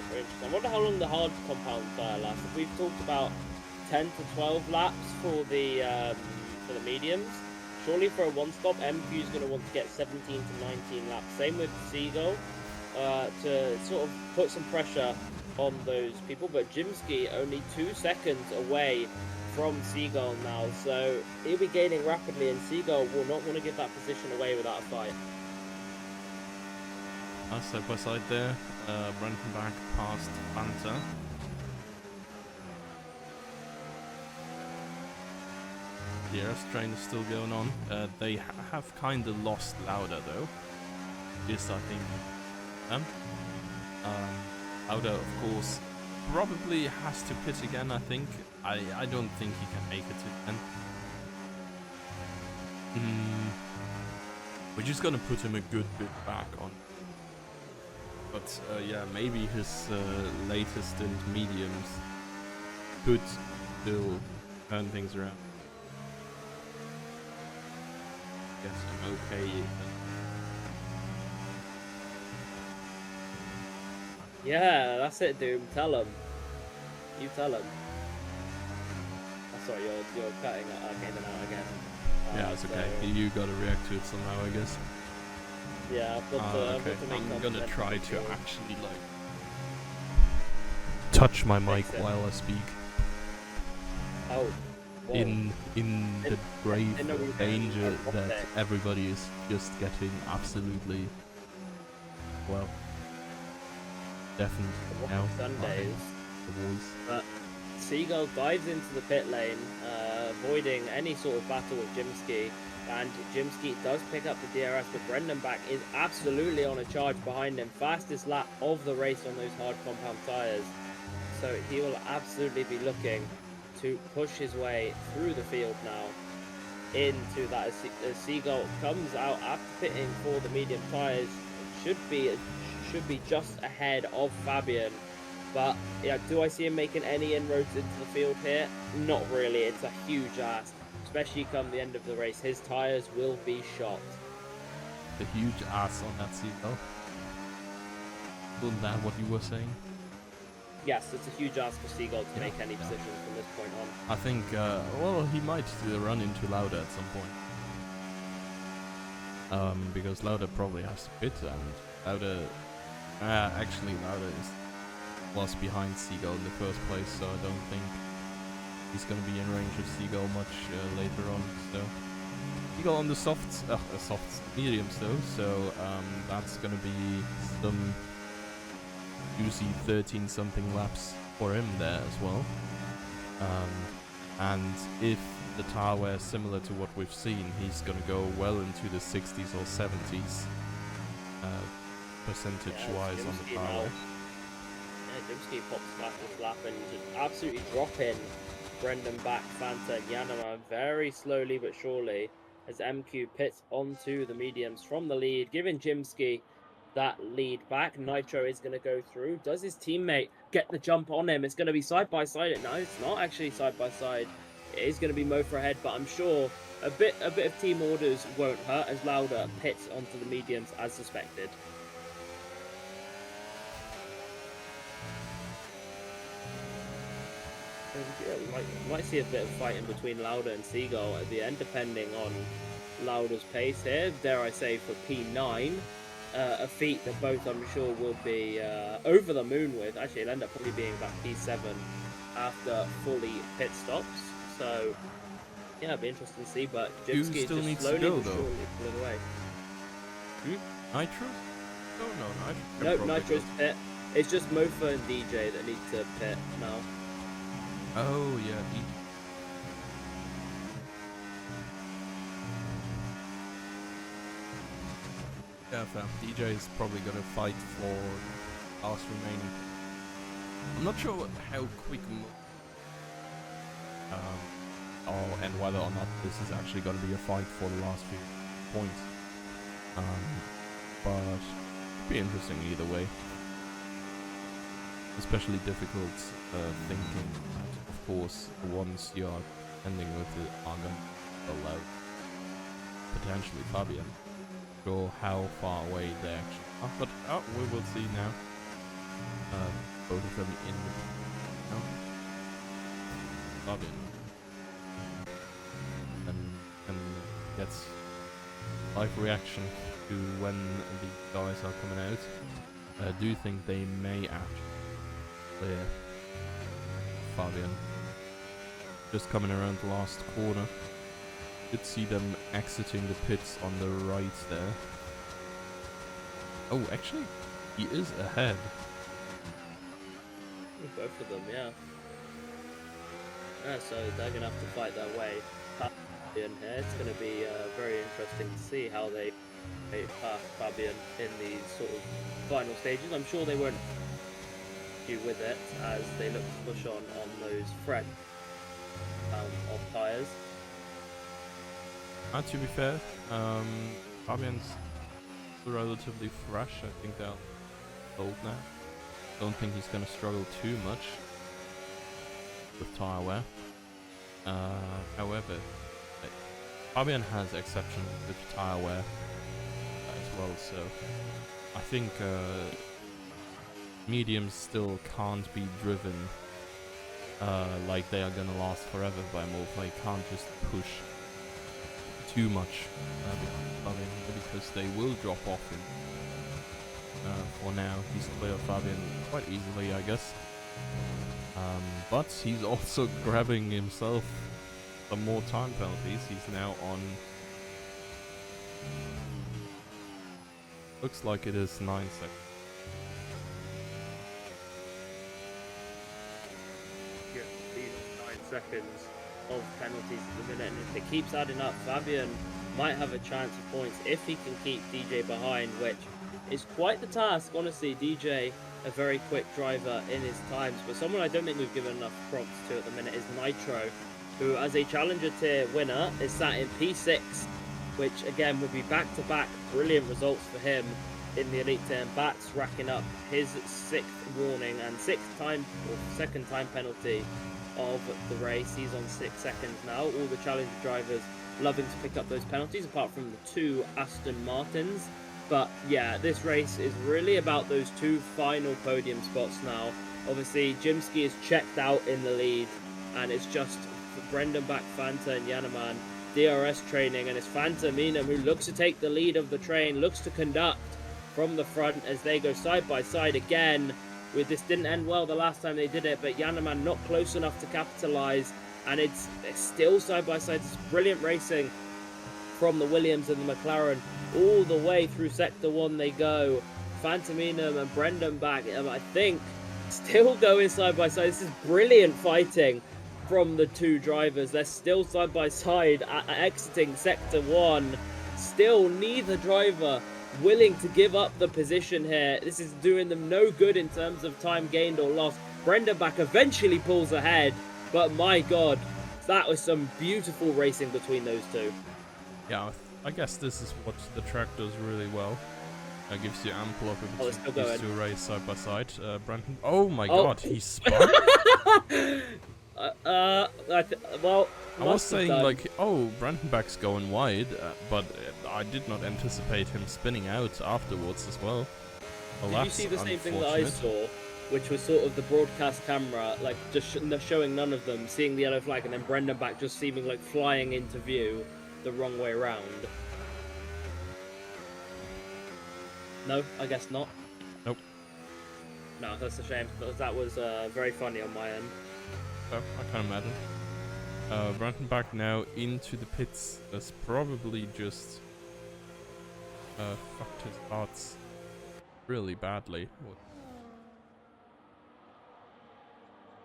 very interesting. I wonder how long the hard compound tire lasts. We've talked about 10 to 12 laps for the mediums. Surely for a one-stop, MQ is going to want to get 17 to 19 laps. Same with Seagull, to sort of put some pressure on those people. But Jimsky only 2 seconds away from Seagull now, so he'll be gaining rapidly, and Seagull will not want to give that position away without a fight. Side by side there, Brendan Back past Fanta. The air strain is still going on. They have kind of lost Lauda though. Yes, I think. Lauda, of course, probably has to pit again. I think. I don't think he can make it to 10. We're just gonna put him a good bit back on. But yeah, maybe his latest stint mediums could still turn things around. Guess I'm okay. Yeah, that's it, Doom. Tell him. You tell him. Sorry, you're cutting in and out again. Yeah, it's okay. You gotta react to it somehow, I guess. Yeah, I've got to Okay. make I'm gonna content try for to it. actually like touch my mic Fix it. while I speak. Oh. Whoa. In the grave I know we were danger getting that okay. everybody is just getting absolutely well deafened now. Sundays. The voice. But Seagull dives into the pit lane, avoiding any sort of battle with Jimsky. And Jimsky does pick up the DRS, but Brendan back is absolutely on a charge behind him. Fastest lap of the race on those hard compound tyres. So he will absolutely be looking to push his way through the field now into that. As Seagull comes out after pitting for the medium tyres, should be just ahead of Fabian. But yeah, do I see him making any inroads into the field here? Not really. It's a huge ask, especially come the end of the race. His tyres will be shot. The huge ass on that Seagull. Wasn't that what you were saying? Yes, it's a huge ask for Seagull to make any position from this point on. I think, well, he might run into Lauda at some point. Because Lauda probably has to pit, and Lauda, actually Lauda was behind Seagull in the first place, so I don't think he's going to be in range of Seagull much later on. So Seagull on the soft mediums though, so that's going to be some juicy 13-something laps for him there as well. And if the tire wear is similar to what we've seen, he's going to go well into the 60s or 70s percentage-wise on the tire wear. Yeah, Jimsky pops fastest lap and just absolutely dropping Brendan back, Fanta and Yanama very slowly but surely as MQ pits onto the mediums from the lead, giving Jimsky that lead back. Nitro is going to go through. Does his teammate get the jump on him? It's going to be side by side. No, it's not actually side by side. It is going to be Mofer ahead, but I'm sure a bit of team orders won't hurt as Lauda pits onto the mediums as suspected. And yeah, we might see a bit of fighting between Lauda and Seagull at the end, depending on Lauda's pace here. Dare I say for P9. A feat that both I'm sure will be over the moon with. Actually, it'll end up probably being about P7 after fully pit stops. So, yeah, it'll be interesting to see. But Jimsky still just needs slowly to go, but though. surely pulling away. Nitro? Oh no, Nitro. No, Nitro's pit. It's just Mofa and DJ that need to pit now. Oh yeah, yeah, fam. DJ is probably gonna fight for last remaining. I'm not sure how quick and whether or not this is actually gonna be a fight for the last few points. But it'd be interesting either way. Especially difficult thinking that, of course, the ones you are ending with are going to allow potentially Fabian. Sure how far away they actually are, but we will see now. Both of them in the Fabian and gets live reaction to when the guys are coming out. I do think they may actually clear Fabian. Just coming around the last corner. Could see them exiting the pits on the right there. Oh, actually, he is ahead. Both of them, yeah. Yeah, so they're going to have to fight their way past Fabian here. It's going to be very interesting to see how they pass Fabian in these sort of final stages. I'm sure they won't do with it as they look to push on those fresh of tyres. And to be fair, Fabian's relatively fresh. I think they're old now. Don't think he's going to struggle too much with tyre wear. However, Fabian has exception with tyre wear as well, so I think mediums still can't be driven like they are gonna last forever by Mofa. You can't just push too much behind Fabian because they will drop off in. For now, he's clear of Fabian quite easily, I guess. But he's also grabbing himself some more time penalties. He's now on. Looks like it is 9 seconds. Yeah, these 9 seconds of penalties at the minute, and if it keeps adding up, Fabian might have a chance of points if he can keep DJ behind, which is quite the task. Honestly, DJ, a very quick driver in his times, but someone I don't think we've given enough props to at the minute is Nitro, who as a Challenger tier winner is sat in P6, which again would be back-to-back brilliant results for him in the Elite 10. Bats racking up his 6th warning and 2nd time penalty of the race. He's on 6 seconds now. All the Challenger drivers loving to pick up those penalties, apart from the 2 Aston Martins. But yeah, this race is really about those 2 final podium spots now. Obviously, Jimsky is checked out in the lead, and it's just Brendan Back, Fanta, and Yanaman DRS training, and it's Fanta Mina who looks to take the lead of the train, looks to conduct from the front as they go side by side again. This didn't end well the last time they did it, but Yanaman not close enough to capitalize, and it's still side by side. It's brilliant racing from the Williams and the McLaren. All the way through Sector 1 they go. Fantaminum and Brendan Back, I think, still going side by side. This is brilliant fighting from the 2 drivers. They're still side by side exiting Sector 1. Still neither driver willing to give up the position here. This is doing them no good in terms of time gained or lost. Brendan Back eventually pulls ahead, but my god, that was some beautiful racing between those 2. Yeah, I guess this is what the track does really well. It gives you ample opportunities to race side by side. Brandon. Oh my god, he spun. Well, I was saying like, oh, Brandon Back's going wide, but I did not anticipate him spinning out afterwards as well. Did you see the same thing that I saw, which was sort of the broadcast camera, like just showing none of them, seeing the yellow flag, and then Brendan Back just seeming like flying into view the wrong way around? No, I guess not. Nope. No, that's a shame. That was very funny on my end. Oh, I can imagine. Brandon Back now into the pits. That's probably just fucked his parts really badly.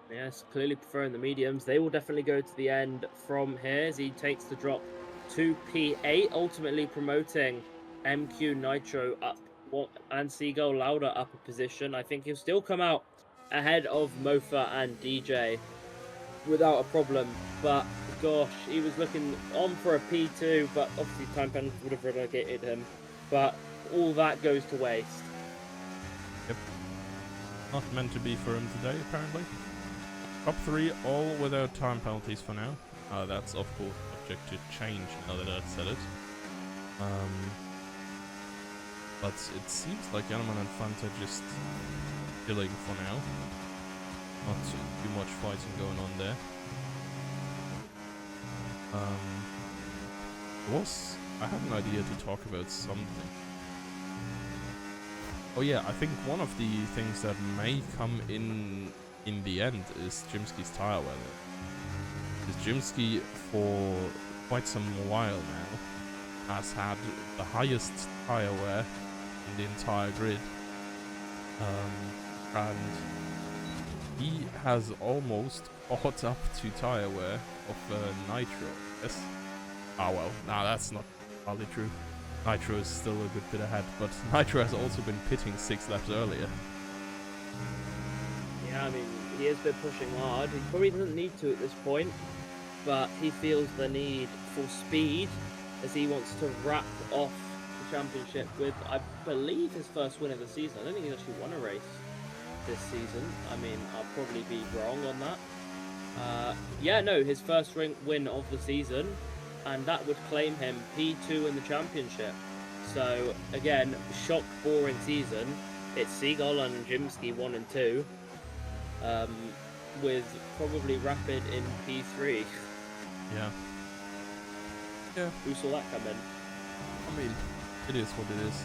Yes, clearly preferring the mediums. They will definitely go to the end from here as he takes the drop to P8, ultimately promoting MQ Nitro up and Seagull Lauda up a position. I think he'll still come out ahead of Mofa and DJ without a problem, but gosh, he was looking on for a P2, but obviously time penalty would have relegated him, but all that goes to waste. Yep. Not meant to be for him today, apparently. Top 3 all without time penalties for now. That's of course subject to change now that I've said it. But it seems like Yanaman and Fanta just chilling for now. Not too much fighting going on there. I had an idea to talk about something. Oh yeah, I think one of the things that may come in the end is Jimsky's tire weather. Because Jimsky for quite some while now has had the highest tire wear in the entire grid. And he has almost caught up to tire wear of Nitro. Yes. Ah well, nah, that's not hardly true. Nitro is still a good bit ahead, but Nitro has also been pitting 6 laps earlier. Yeah, I mean, he has been pushing hard. He probably doesn't need to at this point, but he feels the need for speed as he wants to wrap off the championship with, I believe, his first win of the season. I don't think he's actually won a race this season. I mean, I'll probably be wrong on that. Yeah, no, his first win of the season, and that would claim him P2 in the championship. So, again, shock, boring season. It's Seagull and Jimsky 1 and 2. with probably Rapid in P3. Yeah. Yeah. Who saw that coming? I mean, it is what it is.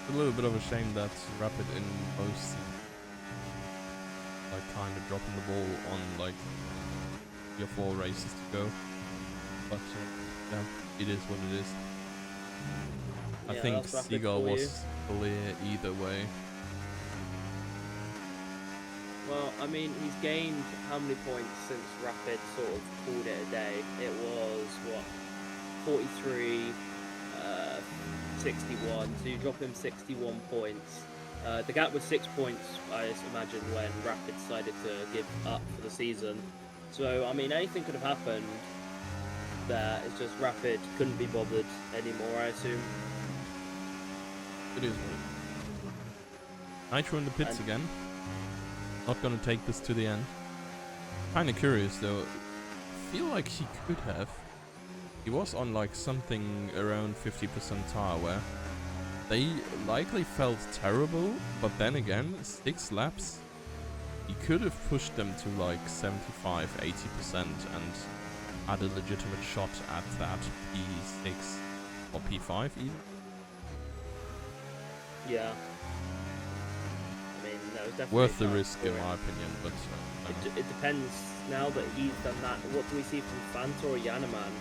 It's a little bit of a shame that Rapid in most like kind of dropping the ball on like 3 or 4 races to go. But yeah, it is what it is. I Yeah, think that's Rapid Seagull for you. was clear either way. Well, I mean, he's gained how many points since Rapid sort of called it a day? It was, what, 43, 61, so you drop him 61 points. The gap was 6 points, I imagine, when Rapid decided to give up for the season. So, I mean, anything could have happened there. It's just Rapid couldn't be bothered anymore, I assume. It is what it is. Nitro in the pits again. Not gonna take this to the end. Kinda curious though. Feel like he could have. He was on like something around 50% tire wear. They likely felt terrible, but then again, 6 laps, he could have pushed them to like 75-80% and had a legitimate shot at that P6 or P5 even. Yeah. I mean, that was definitely Worth the a risk in for my him. opinion, but It depends now that he's done that. What do we see from Fanta or Yanaman?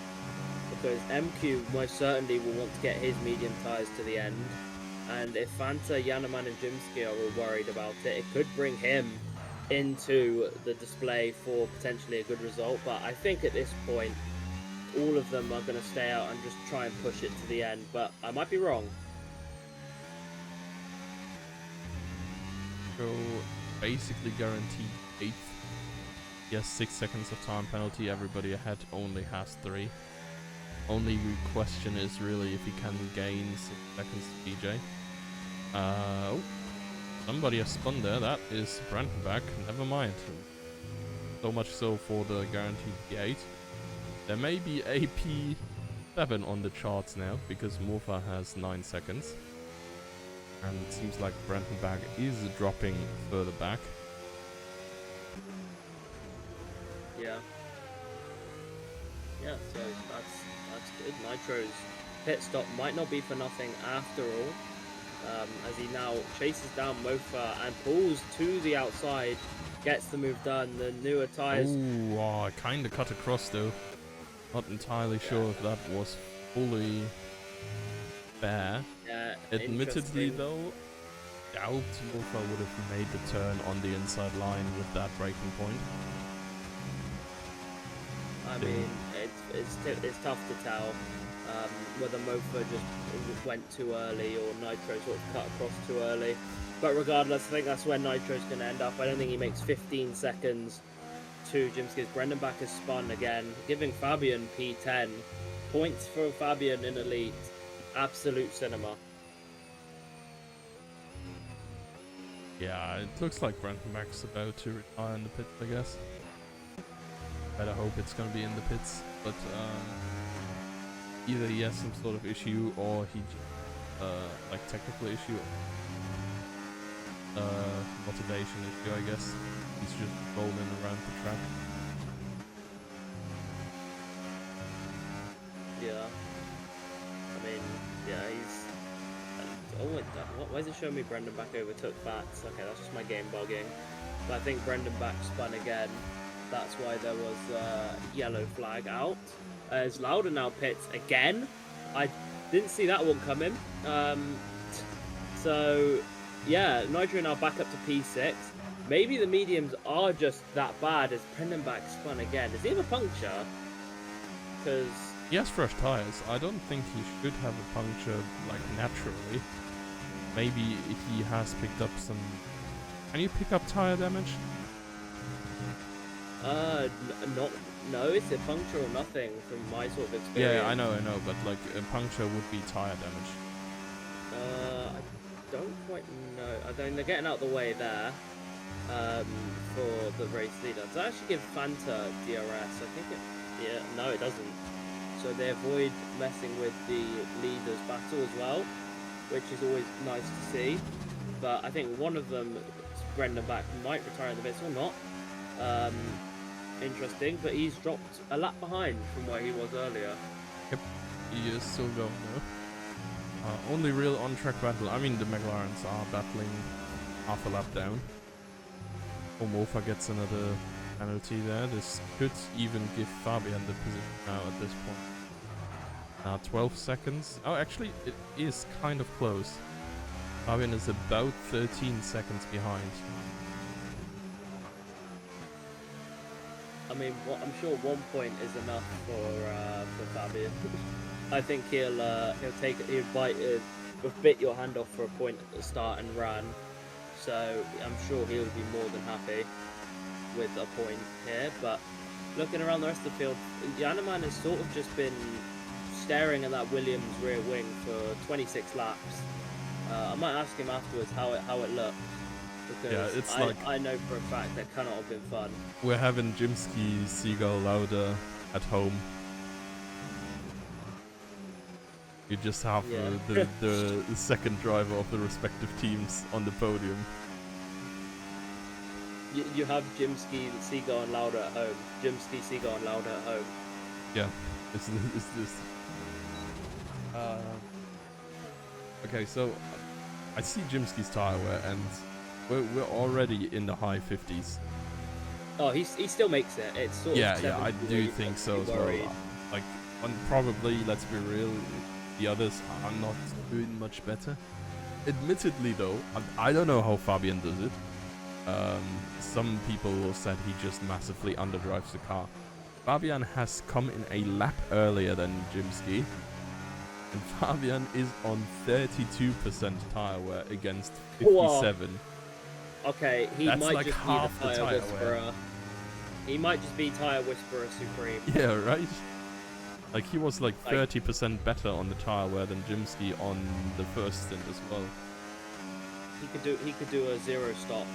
Because MQ most certainly will want to get his medium tyres to the end. And if Fanta, Yanaman and Jimsky are all worried about it, it could bring him into the display for potentially a good result. But I think at this point, all of them are going to stay out and just try and push it to the end. But I might be wrong. so basically guaranteed 8th. Yes, 6 seconds of time penalty. Everybody ahead only has 3. Only question is really if he can gain 6 seconds to DJ. Oh, somebody has spun there. That is Brandenburg. Never mind. So much so for the guaranteed P8. There may be a P7 on the charts now because Morpha has 9 seconds. And it seems like Brandenburg is dropping further back. Yeah. Yeah, so that's good. Nitro's pit stop might not be for nothing after all, as he now chases down Mofa and pulls to the outside, gets the move done. The newer tyres. Oh, I kind of cut across though. Not entirely sure if that was fully fair. Yeah, Admittedly interesting. though, doubt Mofa would have made the turn on the inside line with that braking point. I mean, it's tough to tell whether Mofa just went too early or Nitro sort of cut across too early. But regardless, I think that's where Nitro's going to end up. I don't think he makes 15 seconds to Jimsky's. Brendanbach has spun again, giving Fabian P10. Points for Fabian in Elite. Absolute cinema. Yeah, it looks like Brandenbach's about to retire in the pits, I guess. Better hope it's gonna be in the pits, but either he has some sort of issue or he like technical issue, motivation issue, I guess. He's just rolling around the track. Yeah. I mean, yeah, he's. Why is it showing me Brendanbach overtook Bats? Okay, that's just my game bugging. But I think Brendanbach spun again. That's why there was yellow flag out. As Lauda now pits again. I didn't see that one coming. So, yeah, Nitro now back up to P6. Maybe the mediums are just that bad as Brendanbach spun again. Does he have a puncture? Because He has fresh tires. I don't think he should have a puncture like naturally. Maybe he has picked up some. Can you pick up tire damage? no, it's a puncture or nothing from my sort of experience. Yeah, I know, but like a puncture would be tire damage. I don't quite know. I think they're getting out of the way there for the race leader. Does that actually give Fanta DRS? I think it. Yeah, no, it doesn't. So they avoid messing with the leaders battle as well, which is always nice to see. But I think one of them Brendan back might retire in the bits or not. Interesting, but he's dropped a lap behind from where he was earlier. Yep, he is still going though. Only real on-track battle. I mean, the McLarens are battling half a lap down. Mofa gets another penalty there. This could even give Fabian the position now at this point. Now 12 seconds. Oh, actually, it is kind of close. Fabian is about 13 seconds behind. I mean, I'm sure 1 point is enough for Fabian. I think he'll bit your hand off for a point at the start and ran. So I'm sure he'll be more than happy with a point here. But looking around the rest of the field, Janneman has sort of just been staring at that Williams rear wing for 26 laps. I might ask him afterwards how it looked, because it's I know for a fact that cannot have been fun. We're having Jimsky, Seagull, Lauda at home. You just have the second driver of the respective teams on the podium. You have Jimsky, Seagull, and Lauda at home. Jimsky, Seagull, and Lauda at home. Yeah, it's this. Okay, so I see Jimsky's tire wear, and we're already in the high 50s. Oh, he still makes it. It's sort of yeah, I do think so as well. Like, and probably, let's be real, the others are not doing much better. Admittedly, though, I don't know how Fabian does it. Some people said he just massively underdrives the car. Fabian has come in a lap earlier than Jimsky, and Fabian is on 32% tire wear against 57. Whoa. Okay, he That's might like just half be the the tire tire whisperer. wear. He might just be tire whisperer supreme. Yeah, right. Like, he was like 30% better on the tire wear than Jimsky on the first stint as well. He could do a zero stop.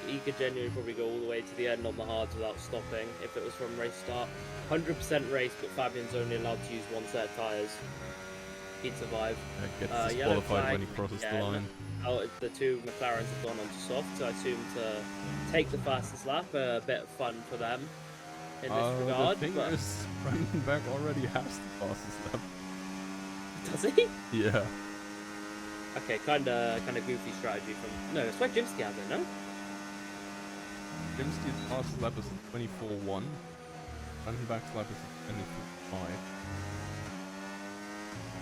He could genuinely probably go all the way to the end on the hards without stopping if it was from race start. 100% race, but Fabian's only allowed to use one set of tyres. He'd survive. Gets disqualified when he crosses the line. The two McLarens have gone on to soft, so I assume to take the fastest lap. A bit of fun for them in this regard. The thing is, Brendan Beck already has the fastest lap. Does he? Yeah. Okay, kind of goofy strategy from. No, it's where Jimsky has it, no? Jimsky's fastest lap is 24.1. Brendan Beck's lap is 24.5.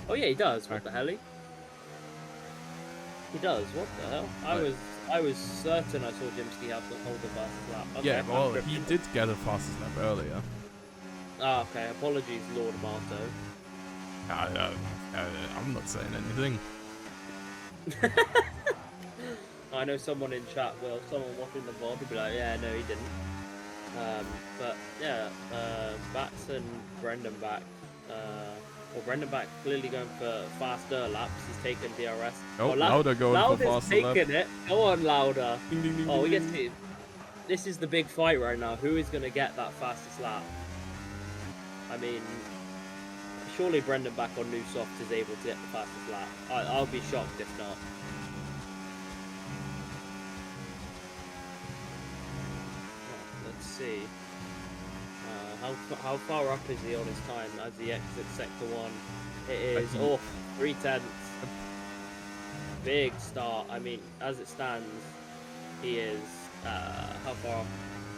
Oh yeah, he does. What the hell? He does. What the hell? I was certain I saw Jimsky have to hold the fastest lap. Okay, yeah, well, he did get a fastest lap earlier. Ah, okay. Apologies, Lord Marto. I'm not saying anything. I know someone in chat will. Someone watching the VOD will be like, yeah, no, he didn't. But yeah, Bats and Brendan back. Well, Brendan back clearly going for faster laps. He's taken DRS. Oh, Lauda going for faster laps. Taking it. Go on, Lauda. Ding, ding, ding, Oh, we ding. get to. This is the big fight right now. Who is going to get that fastest lap? I mean, surely Brendan back on new soft is able to get the fastest lap. I'll be shocked if not. Let's see. How far up is he on his time as he exits sector 1? It is 3/10. Big start. I mean, as it stands, he is how far off?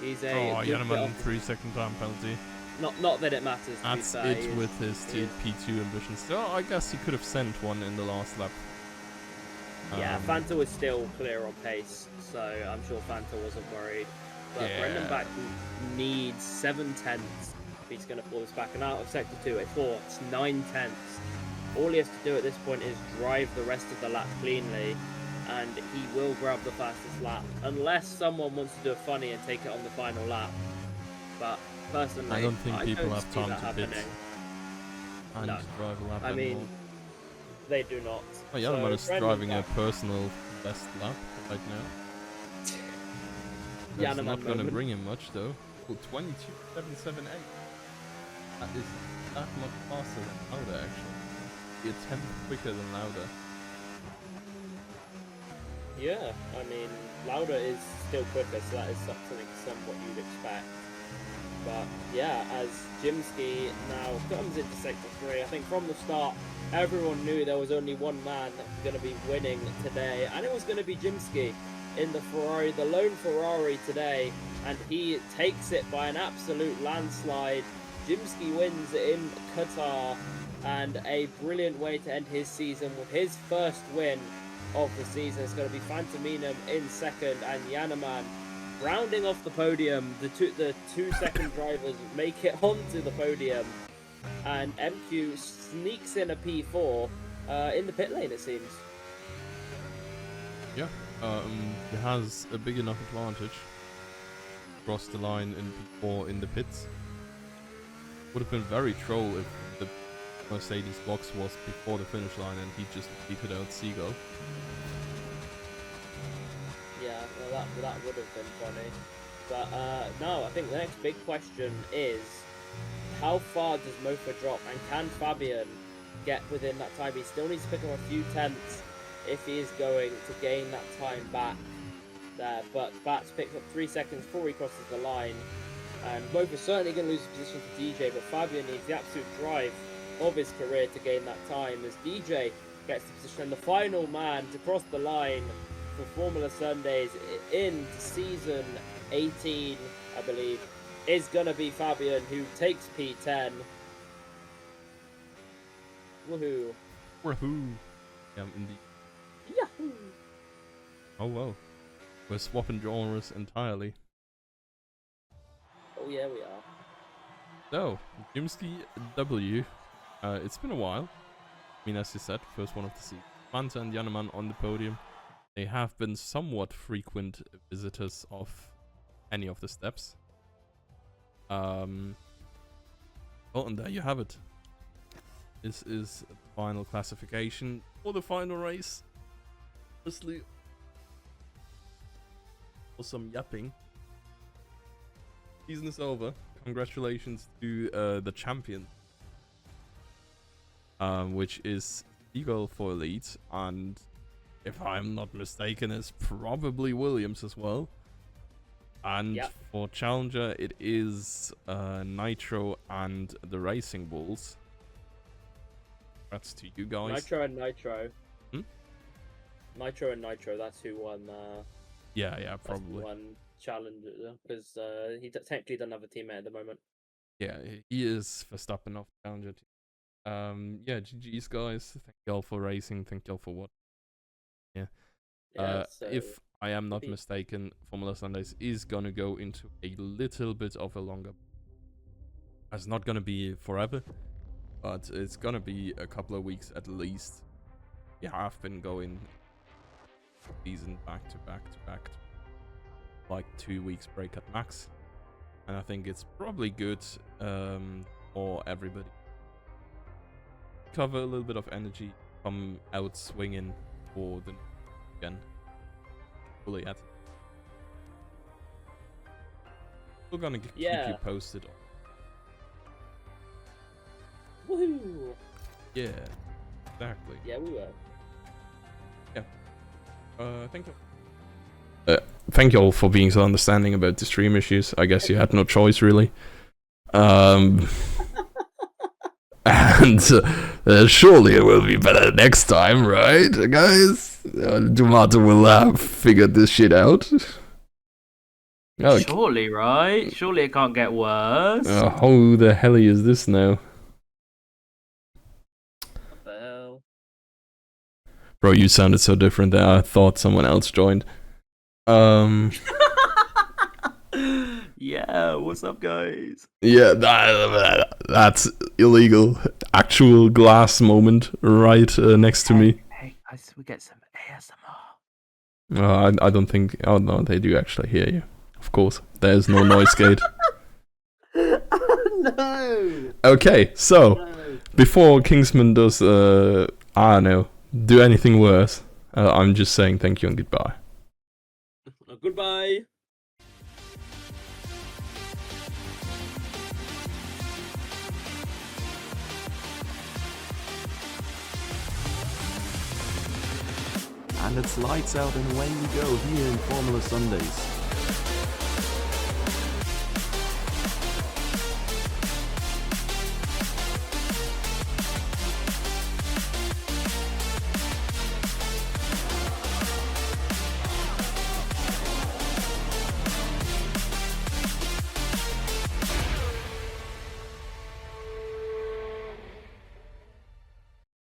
He's a. Oh, Janneman 3-second time penalty. Not that it matters. That's it with his P2 ambitions. So I guess he could have sent one in the last lap. Yeah, Fanta was still clear on pace, so I'm sure Fanta wasn't worried. But yeah. Brendan back needs 7/10 if he's going to pull this back. And out of sector 2, a 4, it's 9/10. All he has to do at this point is drive the rest of the lap cleanly, and he will grab the fastest lap. Unless someone wants to do a funny and take it on the final lap. But personally, I don't think people don't have see time that to happening. pit. And No. drive a lap I mean, anymore. they do not. Oh, Janneman is Brendan driving a back- personal best lap right now. That's Janneman not going to moment. bring him much though. Well, 22.778. That is that much faster than Lauda actually. The attempt quicker than Lauda. Yeah, I mean, Lauda is still quicker, so that is something somewhat you'd expect. But yeah, as Jimsky now comes into Sector 3, I think from the start, everyone knew there was only one man going to be winning today, and it was going to be Jimsky in the Ferrari, the lone Ferrari today, and he takes it by an absolute landslide. Jimsky wins in Qatar, and a brilliant way to end his season with his first win of the season. It's going to be Fantominum in second, and Yanaman rounding off the podium. The two second drivers make it onto the podium, and MQ sneaks in a P4 in the pit lane, it seems. Yeah, he has a big enough advantage. Cross the line in P4 in the pits. Would have been very troll if the Mercedes box was before the finish line and he just beat out Seagull. Yeah, well, that would have been funny. But no, I think the next big question is, how far does Mofa drop, and can Fabian get within that time? He still needs to pick up a few tenths if he is going to gain that time back there. But Bats picks up 3 seconds before he crosses the line, and Mofa's certainly going to lose position to DJ, but Fabian needs the absolute drive of his career to gain that time, as DJ gets the position, and the final man to cross the line for Formula Sundays in season 18, I believe, is going to be Fabian, who takes P10. Woohoo. Woohoo. Yeah, indeed. Yahoo! Oh well. We're swapping genres entirely. Oh yeah, we are. So, Jimsky W. It's been a while. I mean, as you said, first one of the season. Fanta and Yanaman on the podium. They have been somewhat frequent visitors of any of the steps. Well, and there you have it. This is the final classification for the final race. Honestly, for some yapping. Season is over. Congratulations to the champion, which is Eagle for Elite, and if I'm not mistaken, is probably Williams as well. And yep, for Challenger, it is Nitro and the Racing Bulls. That's to you guys. Nitro and Nitro. Hmm? Nitro and Nitro, that's who won. Yeah, probably. Won Challenger, because he technically doesn't have a teammate at the moment. Yeah, he is Verstappen off Challenger team. Yeah, GG's guys. Thank y'all for racing. Thank y'all for what. Yeah. So if I am not mistaken, Formula Sundays is gonna go into a little bit of a longer. It's not gonna be forever, but it's gonna be a couple of weeks at least. Yeah, I've been going season back to back, like 2 weeks break at max, and I think it's probably good for everybody. Cover a little bit of energy, come out swinging for the again. Fully at. We're gonna keep you posted. Woohoo! Yeah, exactly. Yeah, we will. Yeah. Thank you all for being so understanding about the stream issues. I guess you had no choice, really. And surely it will be better next time, right, guys? Tomato will have figured this shit out. Okay. Surely, right? Surely it can't get worse. Who the hell is this now? What the hell? Bro, you sounded so different that I thought someone else joined. Yeah, what's up, guys? Yeah, that's illegal. Actual glass moment right next to me. Hey, guys, we get some ASMR. I don't think. Oh no, they do actually hear you. Of course, there's no noise gate. No. Okay, so before Kingsman does, I don't know, do anything worse, I'm just saying thank you and goodbye. Goodbye. And it's lights out and away we go here in Formula Sundays.